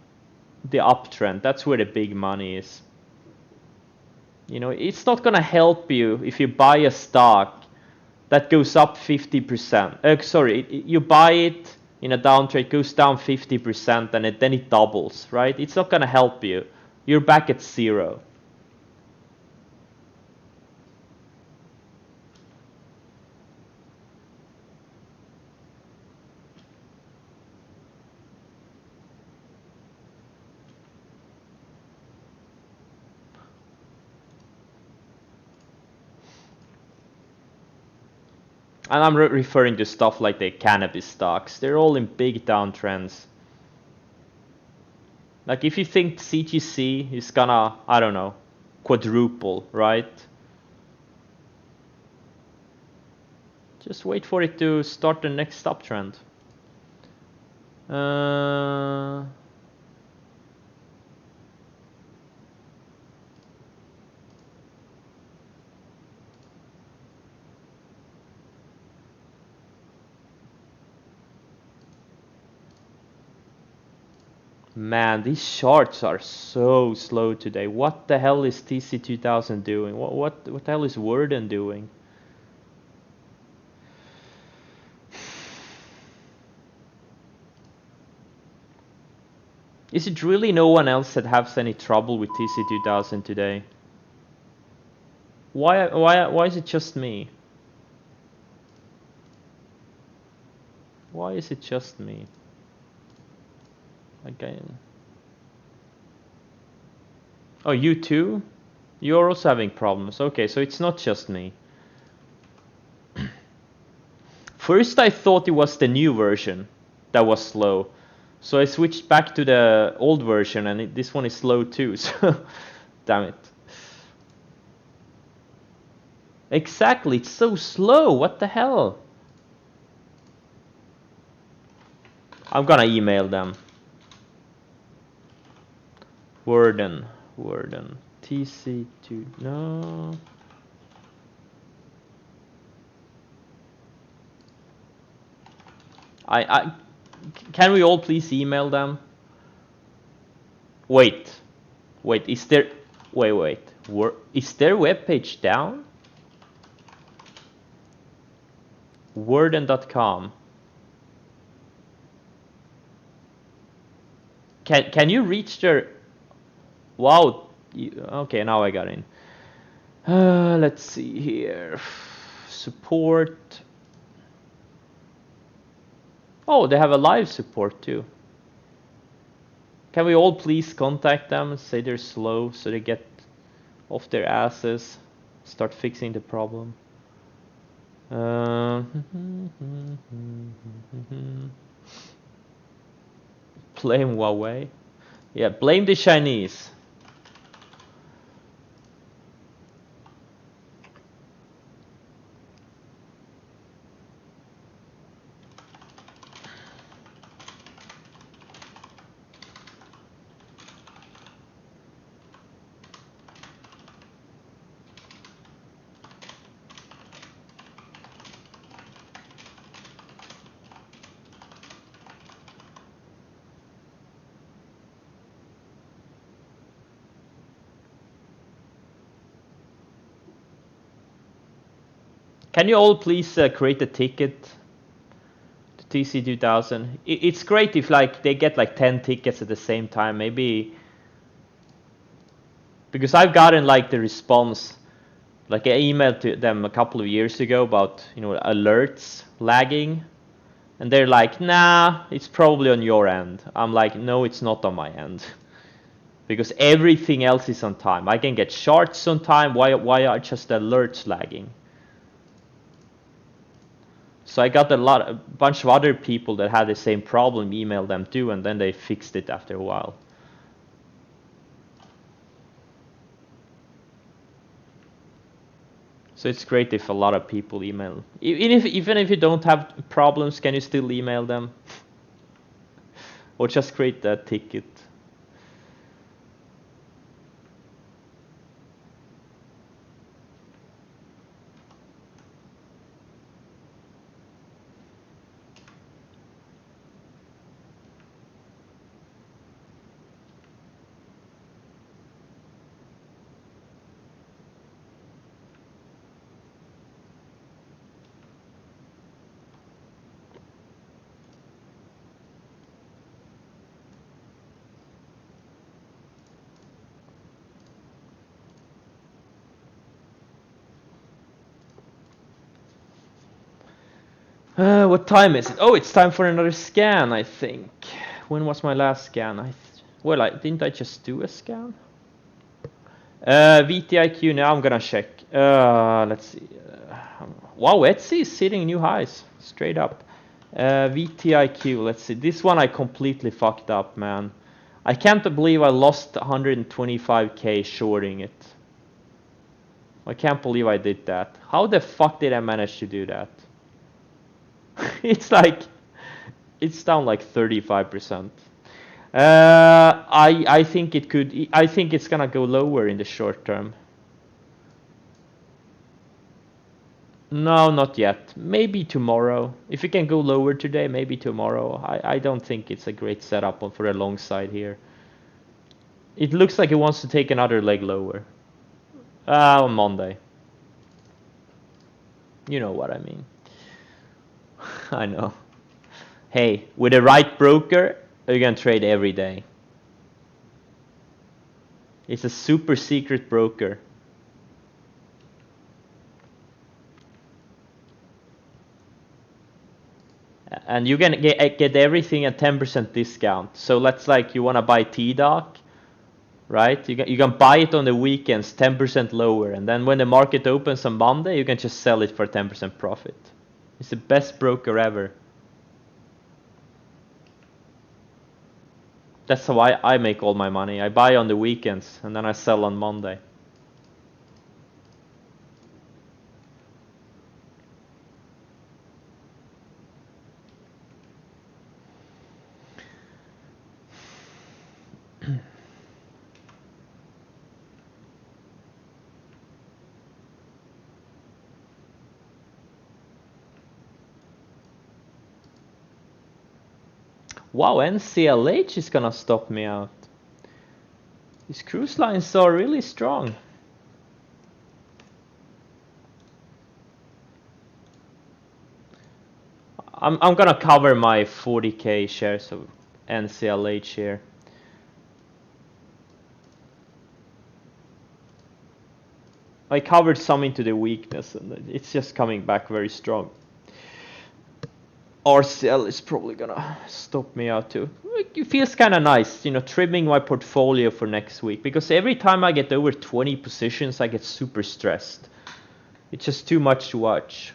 the uptrend. That's where the big money is. You know, it's not gonna help you if you buy a stock that goes up 50%. Sorry, you buy it in a downtrend, goes down 50%, and then it doubles, right? It's not gonna help you. You're back at zero. And I'm referring to stuff like the cannabis stocks. They're all in big downtrends. Like if you think CGC is gonna, I don't know, quadruple, right? Just wait for it to start the next uptrend. Man, these charts are so slow today. What the hell is TC2000 doing? What the hell is Worden doing? Is it really no one else that has any trouble with TC2000 today? Why is it just me? Why is it just me? Again. Oh, you too? You're also having problems. Okay, so it's not just me. First I thought it was the new version that was slow. So I switched back to the old version and this one is slow too, so damn it. Exactly, it's so slow, what the hell? I'm gonna email them. Worden, TC2, no. Can we all please email them? Wait, is there, is their webpage down? Worden.com. Can you reach their, wow, okay, now I got in. Let's see here, support. Oh, they have a live support too. Can we all please contact them and say they're slow so they get off their asses, start fixing the problem? Blame Huawei. Yeah, blame the Chinese. Can you all please create a ticket to TC2000? It's great if like they get like 10 tickets at the same time, maybe, because I've gotten like the response, like I emailed to them a couple of years ago about, you know, alerts lagging, and they're like, nah, it's probably on your end. I'm like, no, it's not on my end. Because everything else is on time. I can get charts on time. Why are just alerts lagging? So I got a bunch of other people that had the same problem, emailed them too, and then they fixed it after a while. So it's great if a lot of people email. Even if you don't have problems, can you still email them? Or just create that ticket. What time is it? Oh, it's time for another scan, I think. When was my last scan? Didn't I just do a scan? VTIQ, now I'm gonna check. Let's see. Wow, Etsy is hitting new highs, straight up. VTIQ, let's see. This one I completely fucked up, man. I can't believe I lost 125k shorting it. I can't believe I did that. How the fuck did I manage to do that? It's like, it's down like 35%. I think it could. I think it's gonna go lower in the short term. No, not yet. Maybe tomorrow. If it can go lower today, maybe tomorrow. I don't think it's a great setup for a long side here. It looks like it wants to take another leg lower. On Monday. You know what I mean. I know. Hey, with the right broker, you can trade every day. It's a super secret broker. And you can get everything at 10% discount. So let's like you want to buy T-Doc, right? You can buy it on the weekends 10% lower, and then when the market opens on Monday, you can just sell it for 10% profit. It's the best broker ever. That's how I make all my money. I buy on the weekends and then I sell on Monday. Wow, NCLH is gonna stop me out. These cruise lines are really strong. I'm gonna cover my 40k shares of NCLH here. I covered some into the weakness and it's just coming back very strong. RCL is probably gonna stop me out too. It feels kind of nice, you know, trimming my portfolio for next week, because every time I get over 20 positions, I get super stressed. It's just too much to watch.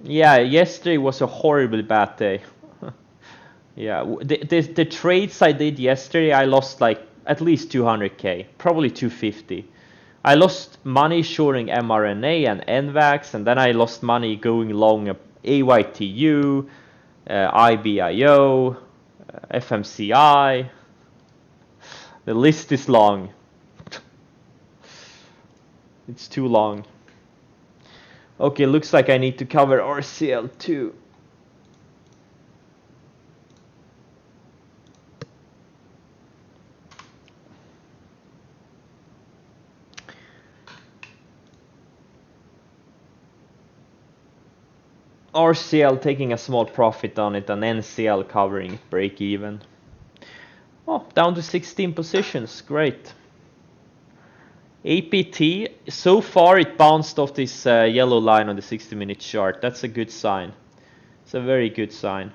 Yeah, yesterday was a horribly bad day. Yeah, the trades I did yesterday, I lost like at least 200k, probably 250. I lost money shorting mRNA and NVAX, and then I lost money going long AYTU, IBIO, FMCI. The list is long. It's too long. Okay, looks like I need to cover RCL too. RCL taking a small profit on it and NCL covering break even. Oh, down to 16 positions, great. APT, so far it bounced off this yellow line on the 60-minute chart. That's a good sign. It's a very good sign.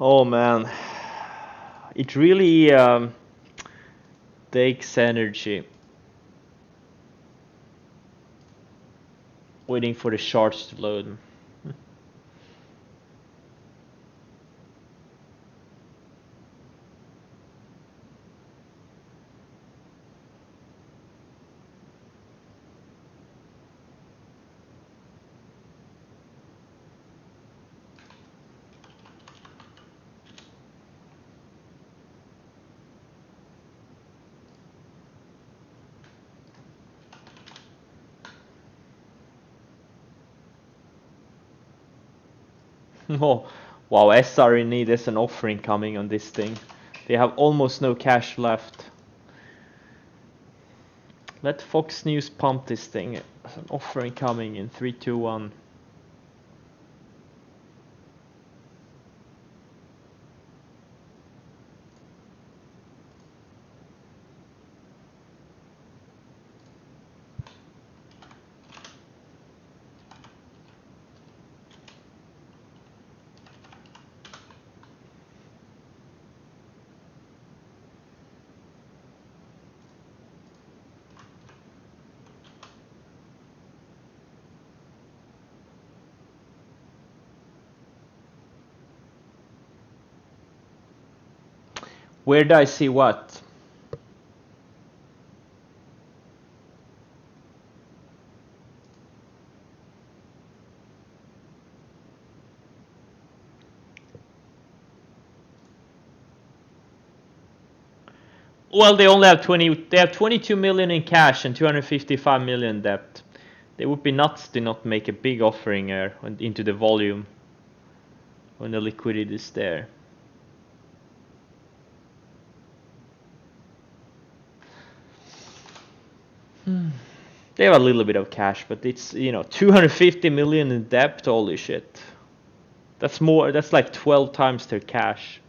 Oh man, it really takes energy waiting for the charts to load. Oh, wow, SRE there's an offering coming on this thing. They have almost no cash left. Let Fox News pump this thing. There's an offering coming in 3, 2, 1. Where do I see what? Well, they only have 20. They have 22 million in cash and 255 million debt. They would be nuts to not make a big offering here into the volume when the liquidity is there. They have a little bit of cash, but it's 250 million in debt. Holy shit, that's more. That's like 12 times their cash.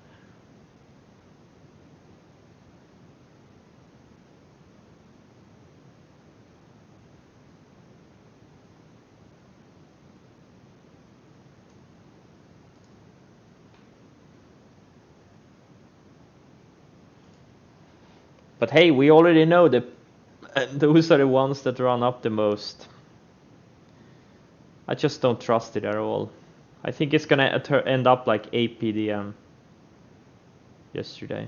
But hey, we already know that those are the ones that run up the most. I just don't trust it at all. I think it's gonna end up like APDM yesterday.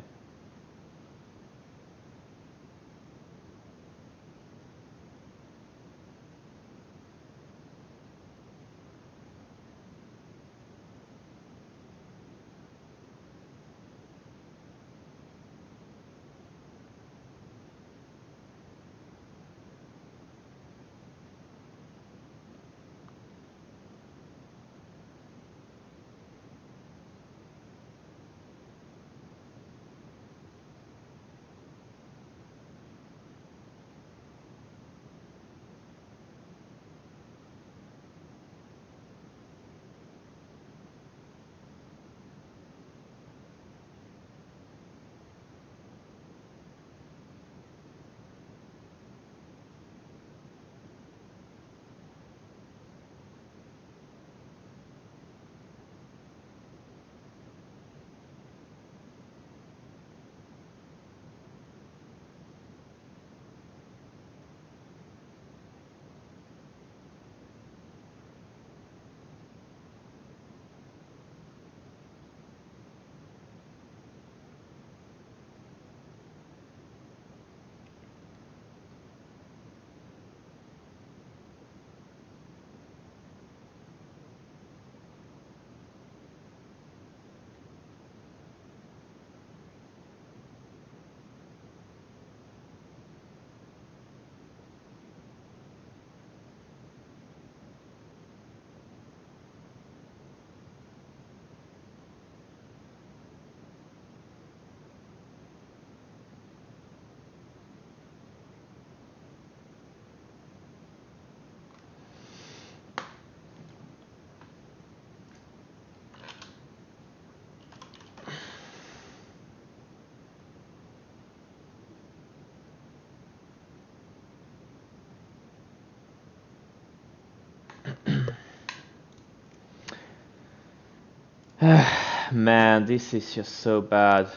Man, this is just so bad.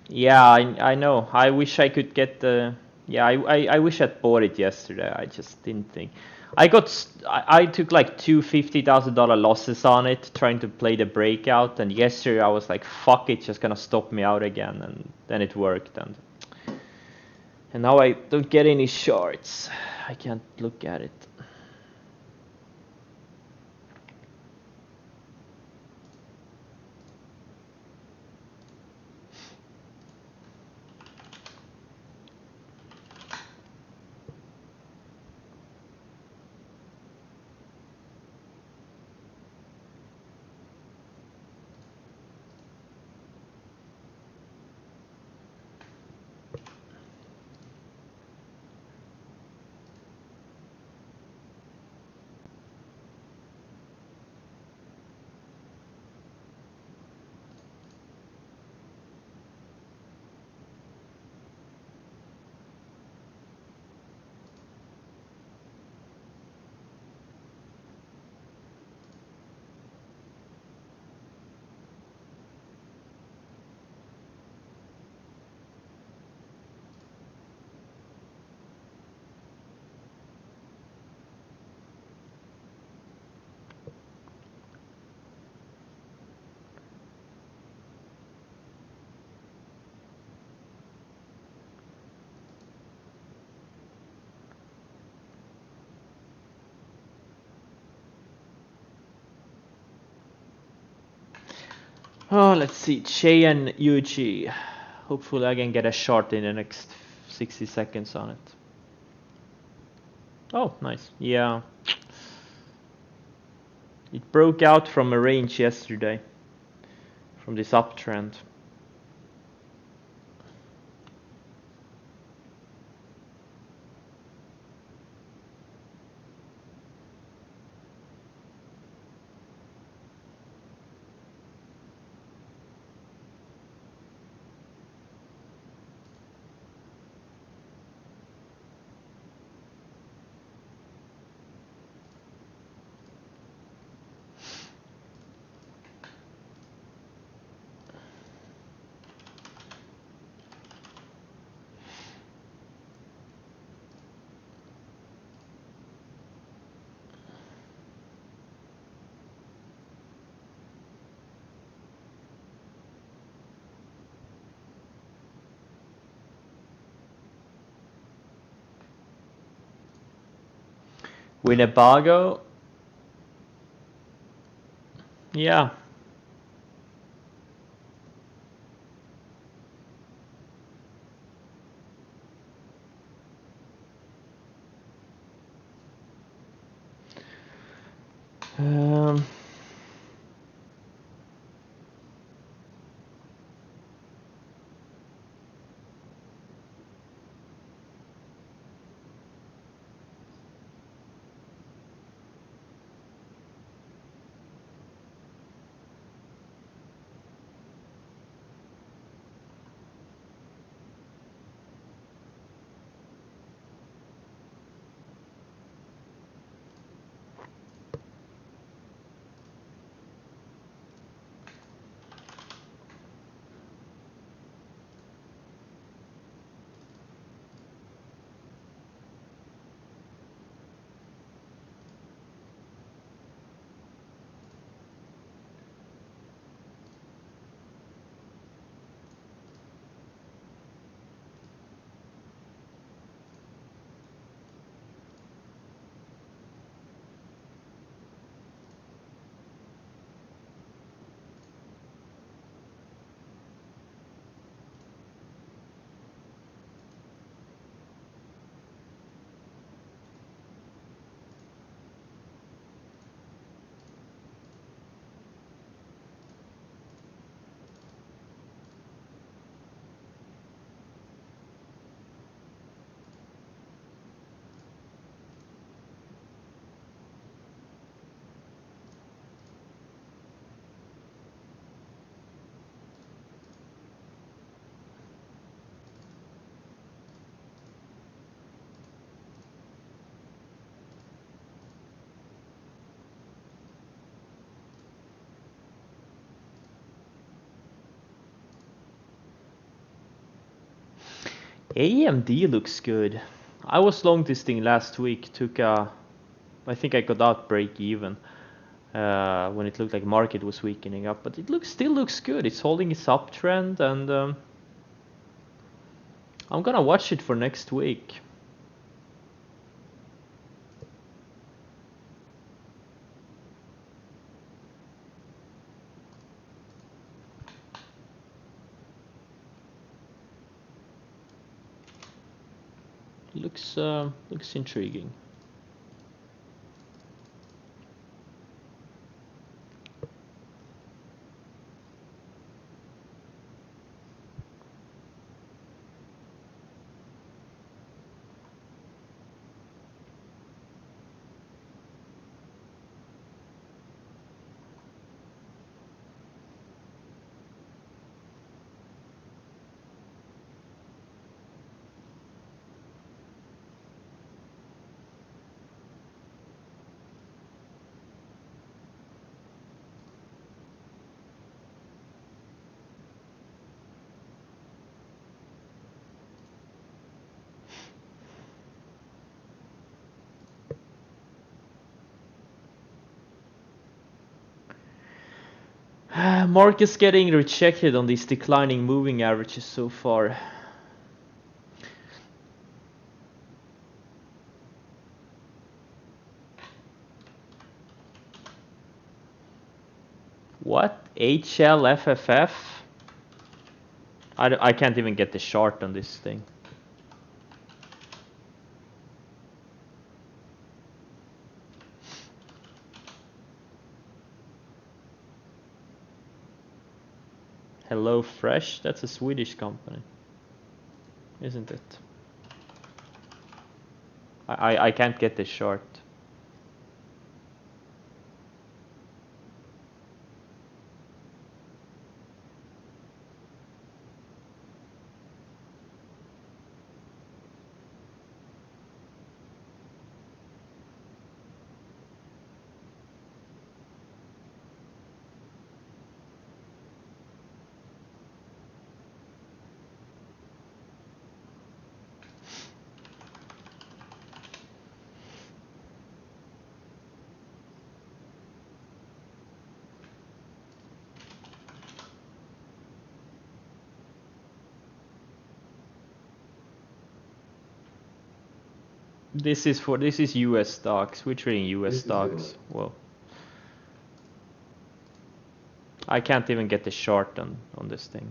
Yeah, I know. I wish I could get the. Yeah, I wish I'd bought it yesterday. I just didn't think. I took like two $50,000 losses on it trying to play the breakout, and yesterday I was like, fuck it, just gonna stop me out again, and then it worked, and now I don't get any shorts. I can't look at it. Oh, let's see, Che and Yuji. Hopefully I can get a shot in the next 60 seconds on it. Oh, nice. Yeah. It broke out from a range yesterday, from this uptrend. Winnebago. Yeah. Um, AMD looks good. I was long this thing last week. I think I got out break even when it looked like market was weakening up, but it still looks good. It's holding its uptrend, and I'm gonna watch it for next week. Looks intriguing. Mark is getting rejected on these declining moving averages so far. What? HLFFF? I can't even get the chart on this thing. Hello Fresh? That's a Swedish company, isn't it? I can't get the chart. This is US stocks. We're trading US stocks. Well, I can't even get the chart on this thing.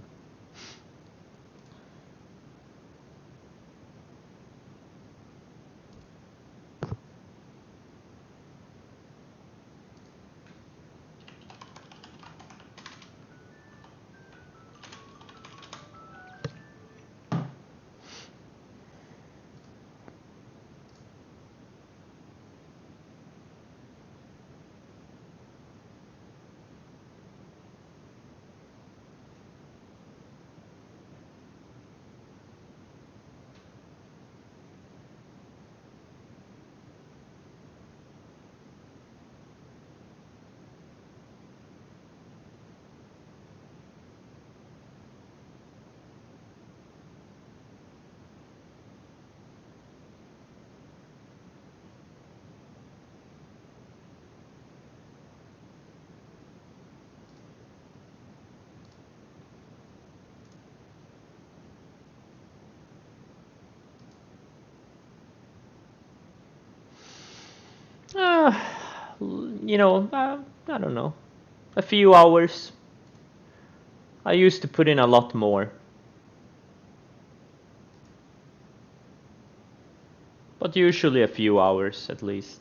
You know, I don't know. A few hours. I used to put in a lot more. But usually a few hours at least.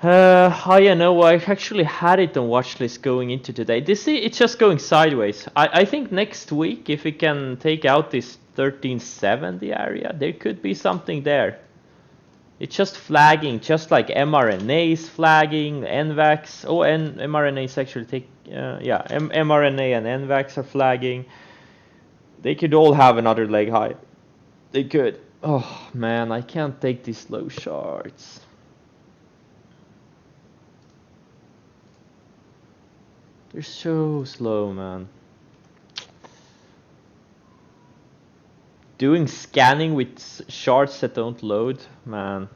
I know, I actually had it on watch list going into today. It's just going sideways. I think next week, if we can take out this 1370 area, there could be something there. It's just flagging, just like mRNA is flagging, NVAX. Oh, and mRNA is actually mRNA and NVAX are flagging. They could all have another leg high. They could. Oh man, I can't take these low charts. They're so slow, man. Doing scanning with charts that don't load, man.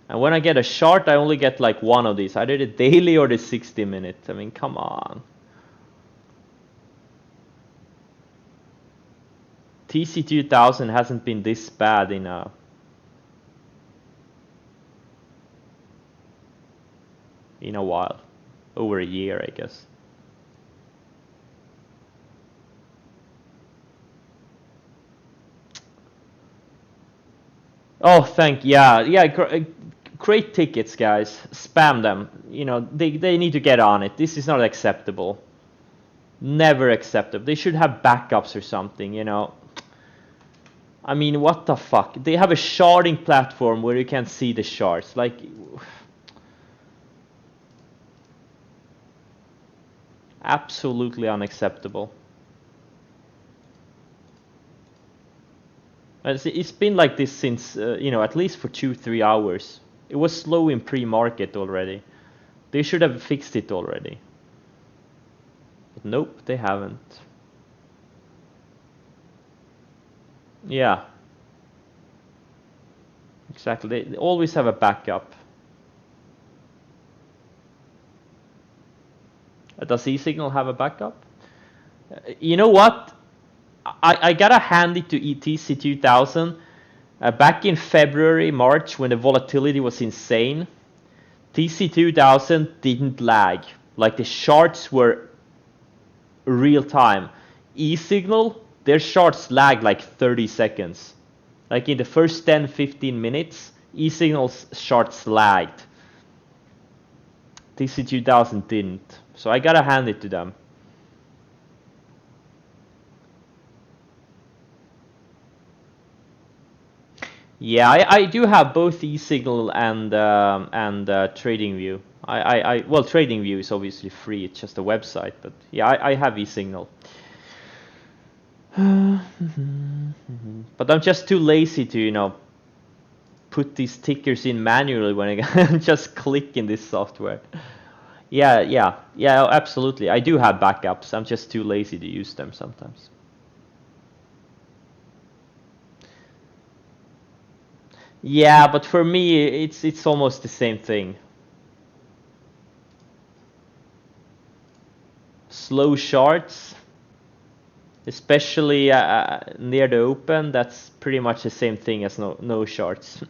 And when I get a chart, I only get like one of these, either the daily or the 60 minute. I mean, come on. TC2000 hasn't been this bad in a while. Over a year, I guess. Oh, create tickets, guys. Spam them. You know, they need to get on it. This is not acceptable. Never acceptable. They should have backups or something, you know. I mean, what the fuck? They have a sharding platform where you can see the shards. Like, absolutely unacceptable. It's been like this since, at least for 2-3 hours. It was slow in pre-market already. They should have fixed it already. But nope, they haven't. Yeah. Exactly. They always have a backup. Does eSignal have a backup? You know what? I gotta hand it to ETC 2000. Back in February, March, when the volatility was insane, TC2000 didn't lag. Like the charts were real time. E-signal, their charts lagged like 30 seconds. Like in the first 10-15 minutes, e-signal's charts lagged. TC2000 didn't. So I gotta hand it to them. Yeah, I do have both e-signal and TradingView. Well, TradingView is obviously free. It's just a website, but yeah, I have e-signal. But I'm just too lazy to, put these tickers in manually when I can just click in this software. Yeah, absolutely. I do have backups. I'm just too lazy to use them sometimes. Yeah, but for me, it's almost the same thing. Slow charts, especially near the open, that's pretty much the same thing as no charts.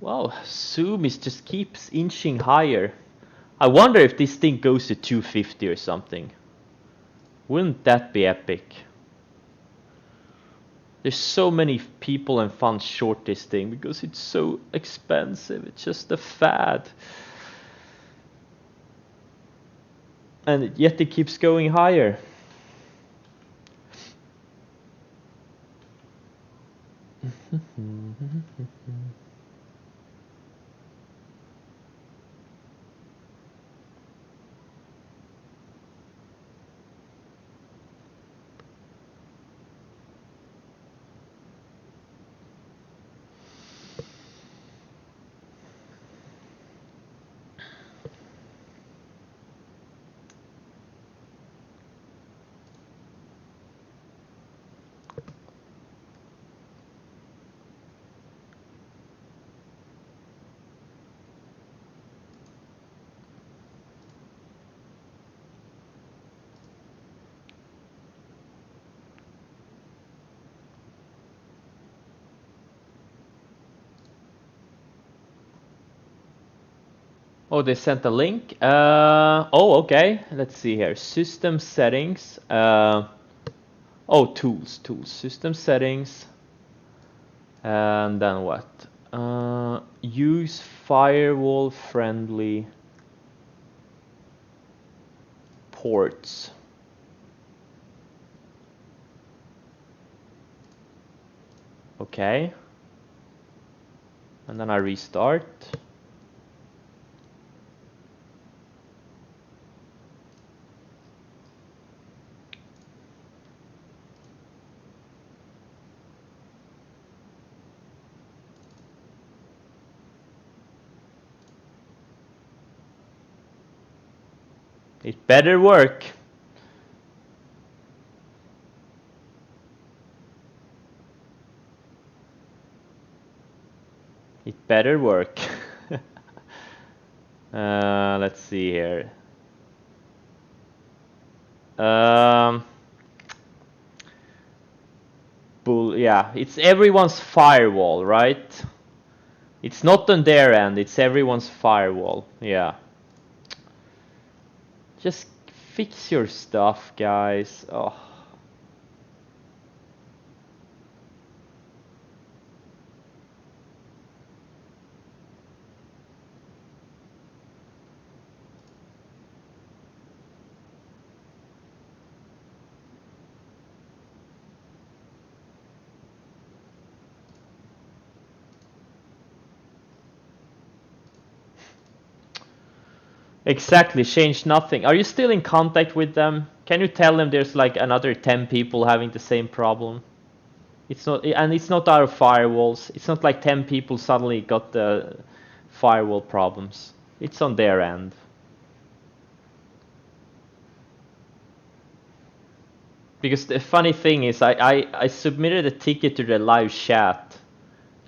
Wow, Zoom is just keeps inching higher. I wonder if this thing goes to 250 or something. Wouldn't that be epic? There's so many people and funds short this thing because it's so expensive. It's just a fad. And yet it keeps going higher. Oh, they sent a link. Oh, okay. Let's see here. System settings. Oh, tools. System settings. And then what? Use firewall friendly ports. Okay. And then I restart. It better work. It better work. Let's see here. Yeah, it's everyone's firewall, right? It's not on their end, it's everyone's firewall. Yeah. Just fix your stuff, guys. Oh. Exactly, change nothing. Are you still in contact with them? Can you tell them there's like another 10 people having the same problem? It's not, and it's not our firewalls. It's not like 10 people suddenly got the firewall problems. It's on their end. Because the funny thing is, I submitted a ticket to the live chat,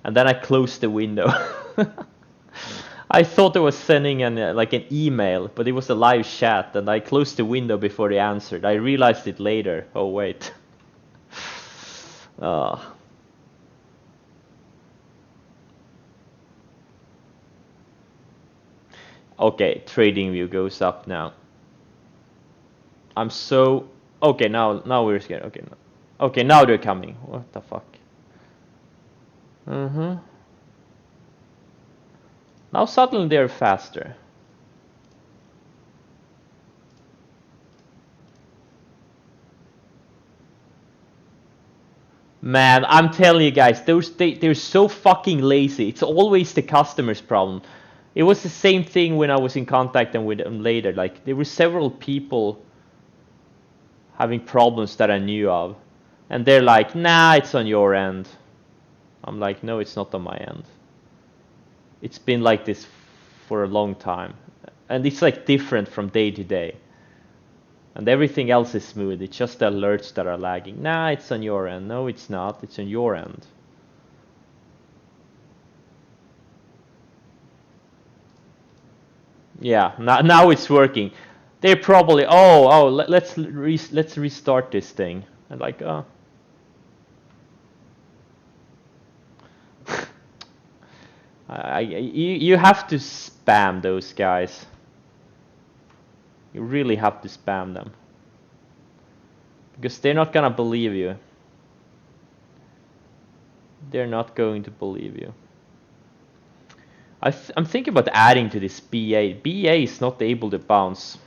and then I closed the window. I thought I was sending like an email, but it was a live chat, and I closed the window before they answered. I realized it later. Oh wait. Oh. Okay, trading view goes up now. I'm so okay now we're scared. Okay, okay, now they're coming. What the fuck? Now suddenly they're faster. Man, I'm telling you guys, they're so fucking lazy. It's always the customer's problem. It was the same thing when I was in contact with them later. Like there were several people having problems that I knew of, and they're like, "Nah, it's on your end." I'm like, "No, it's not on my end. It's been like this for a long time, and it's like different from day to day." And everything else is smooth. It's just the alerts that are lagging. Nah, it's on your end. No, it's not. It's on your end. Yeah, now it's working. They're probably let's restart this thing. And like you have to spam those guys. You really have to spam them because they're not gonna believe you. They're not going to believe you. I'm thinking about adding to this BA. BA is not able to bounce.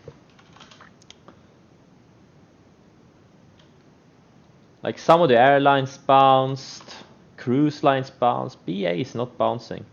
Like some of the airlines bounced, cruise lines bounced. BA is not bouncing.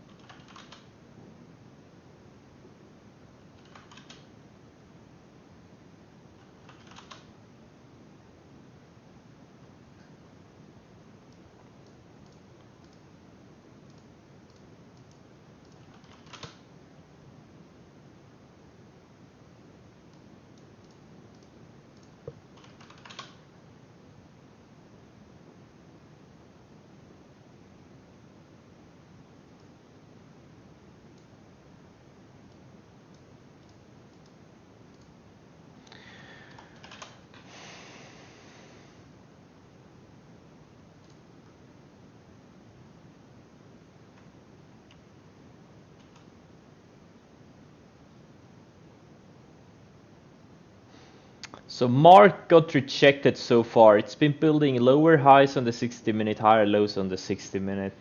So Mark got rejected so far. It's been building lower highs on the 60-minute, higher lows on the 60-minute.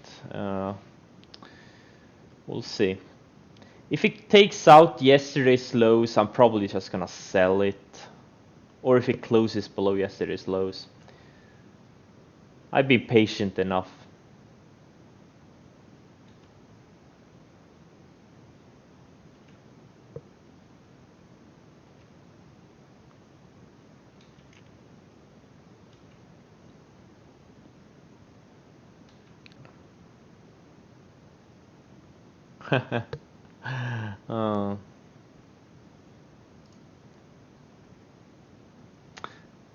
We'll see. If it takes out yesterday's lows, I'm probably just gonna sell it. Or if it closes below yesterday's lows. I've been patient enough. uh,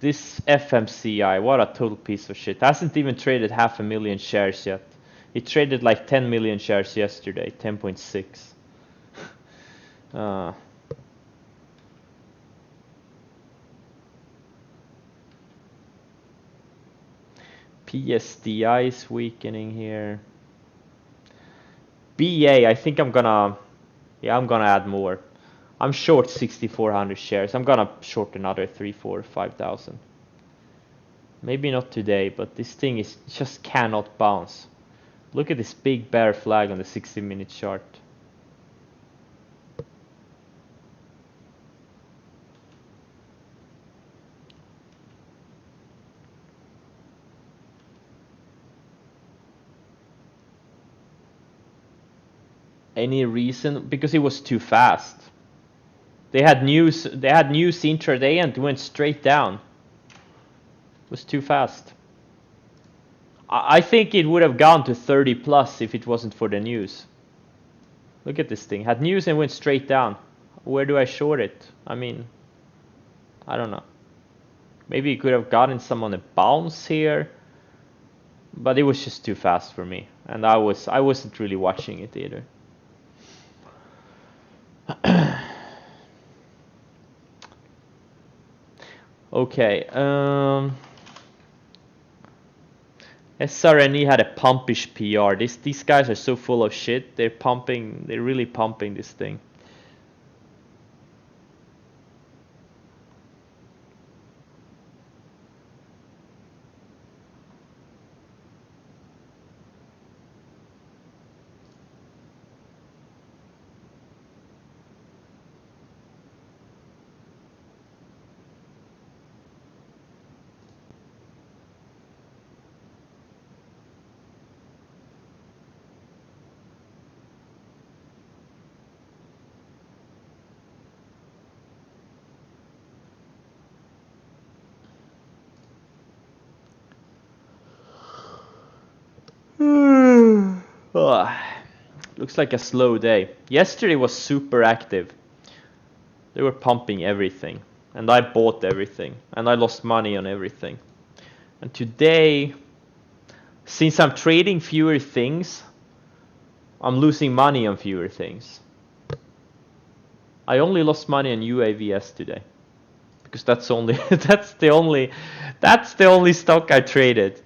This FMCI, what a total piece of shit. Hasn't even traded 500,000 shares yet. It traded like 10 million shares yesterday, 10.6. PSDI is weakening here. BA, I think I'm gonna add more. I'm short 6,400 shares. I'm gonna short another 3, 4, 5,000. Maybe not today, but this thing is just cannot bounce. Look at this big bear flag on the 60-minute chart. Any reason? Because it was too fast. They had news intraday and it went straight down. It was too fast. I think it would have gone to 30 plus if it wasn't for the news. Look at this thing. Had news and went straight down. Where do I short it? I mean, I don't know. Maybe you could have gotten some on a bounce here, but it was just too fast for me, and I wasn't really watching it either. Okay. SRNE had a pumpish PR. These guys are so full of shit. They're really pumping this thing. Looks like a slow day. Yesterday was super active. They were pumping everything, and I bought everything, and I lost money on everything. And today, since I'm trading fewer things, I'm losing money on fewer things. I only lost money on UAVs today, because that's the only stock I traded.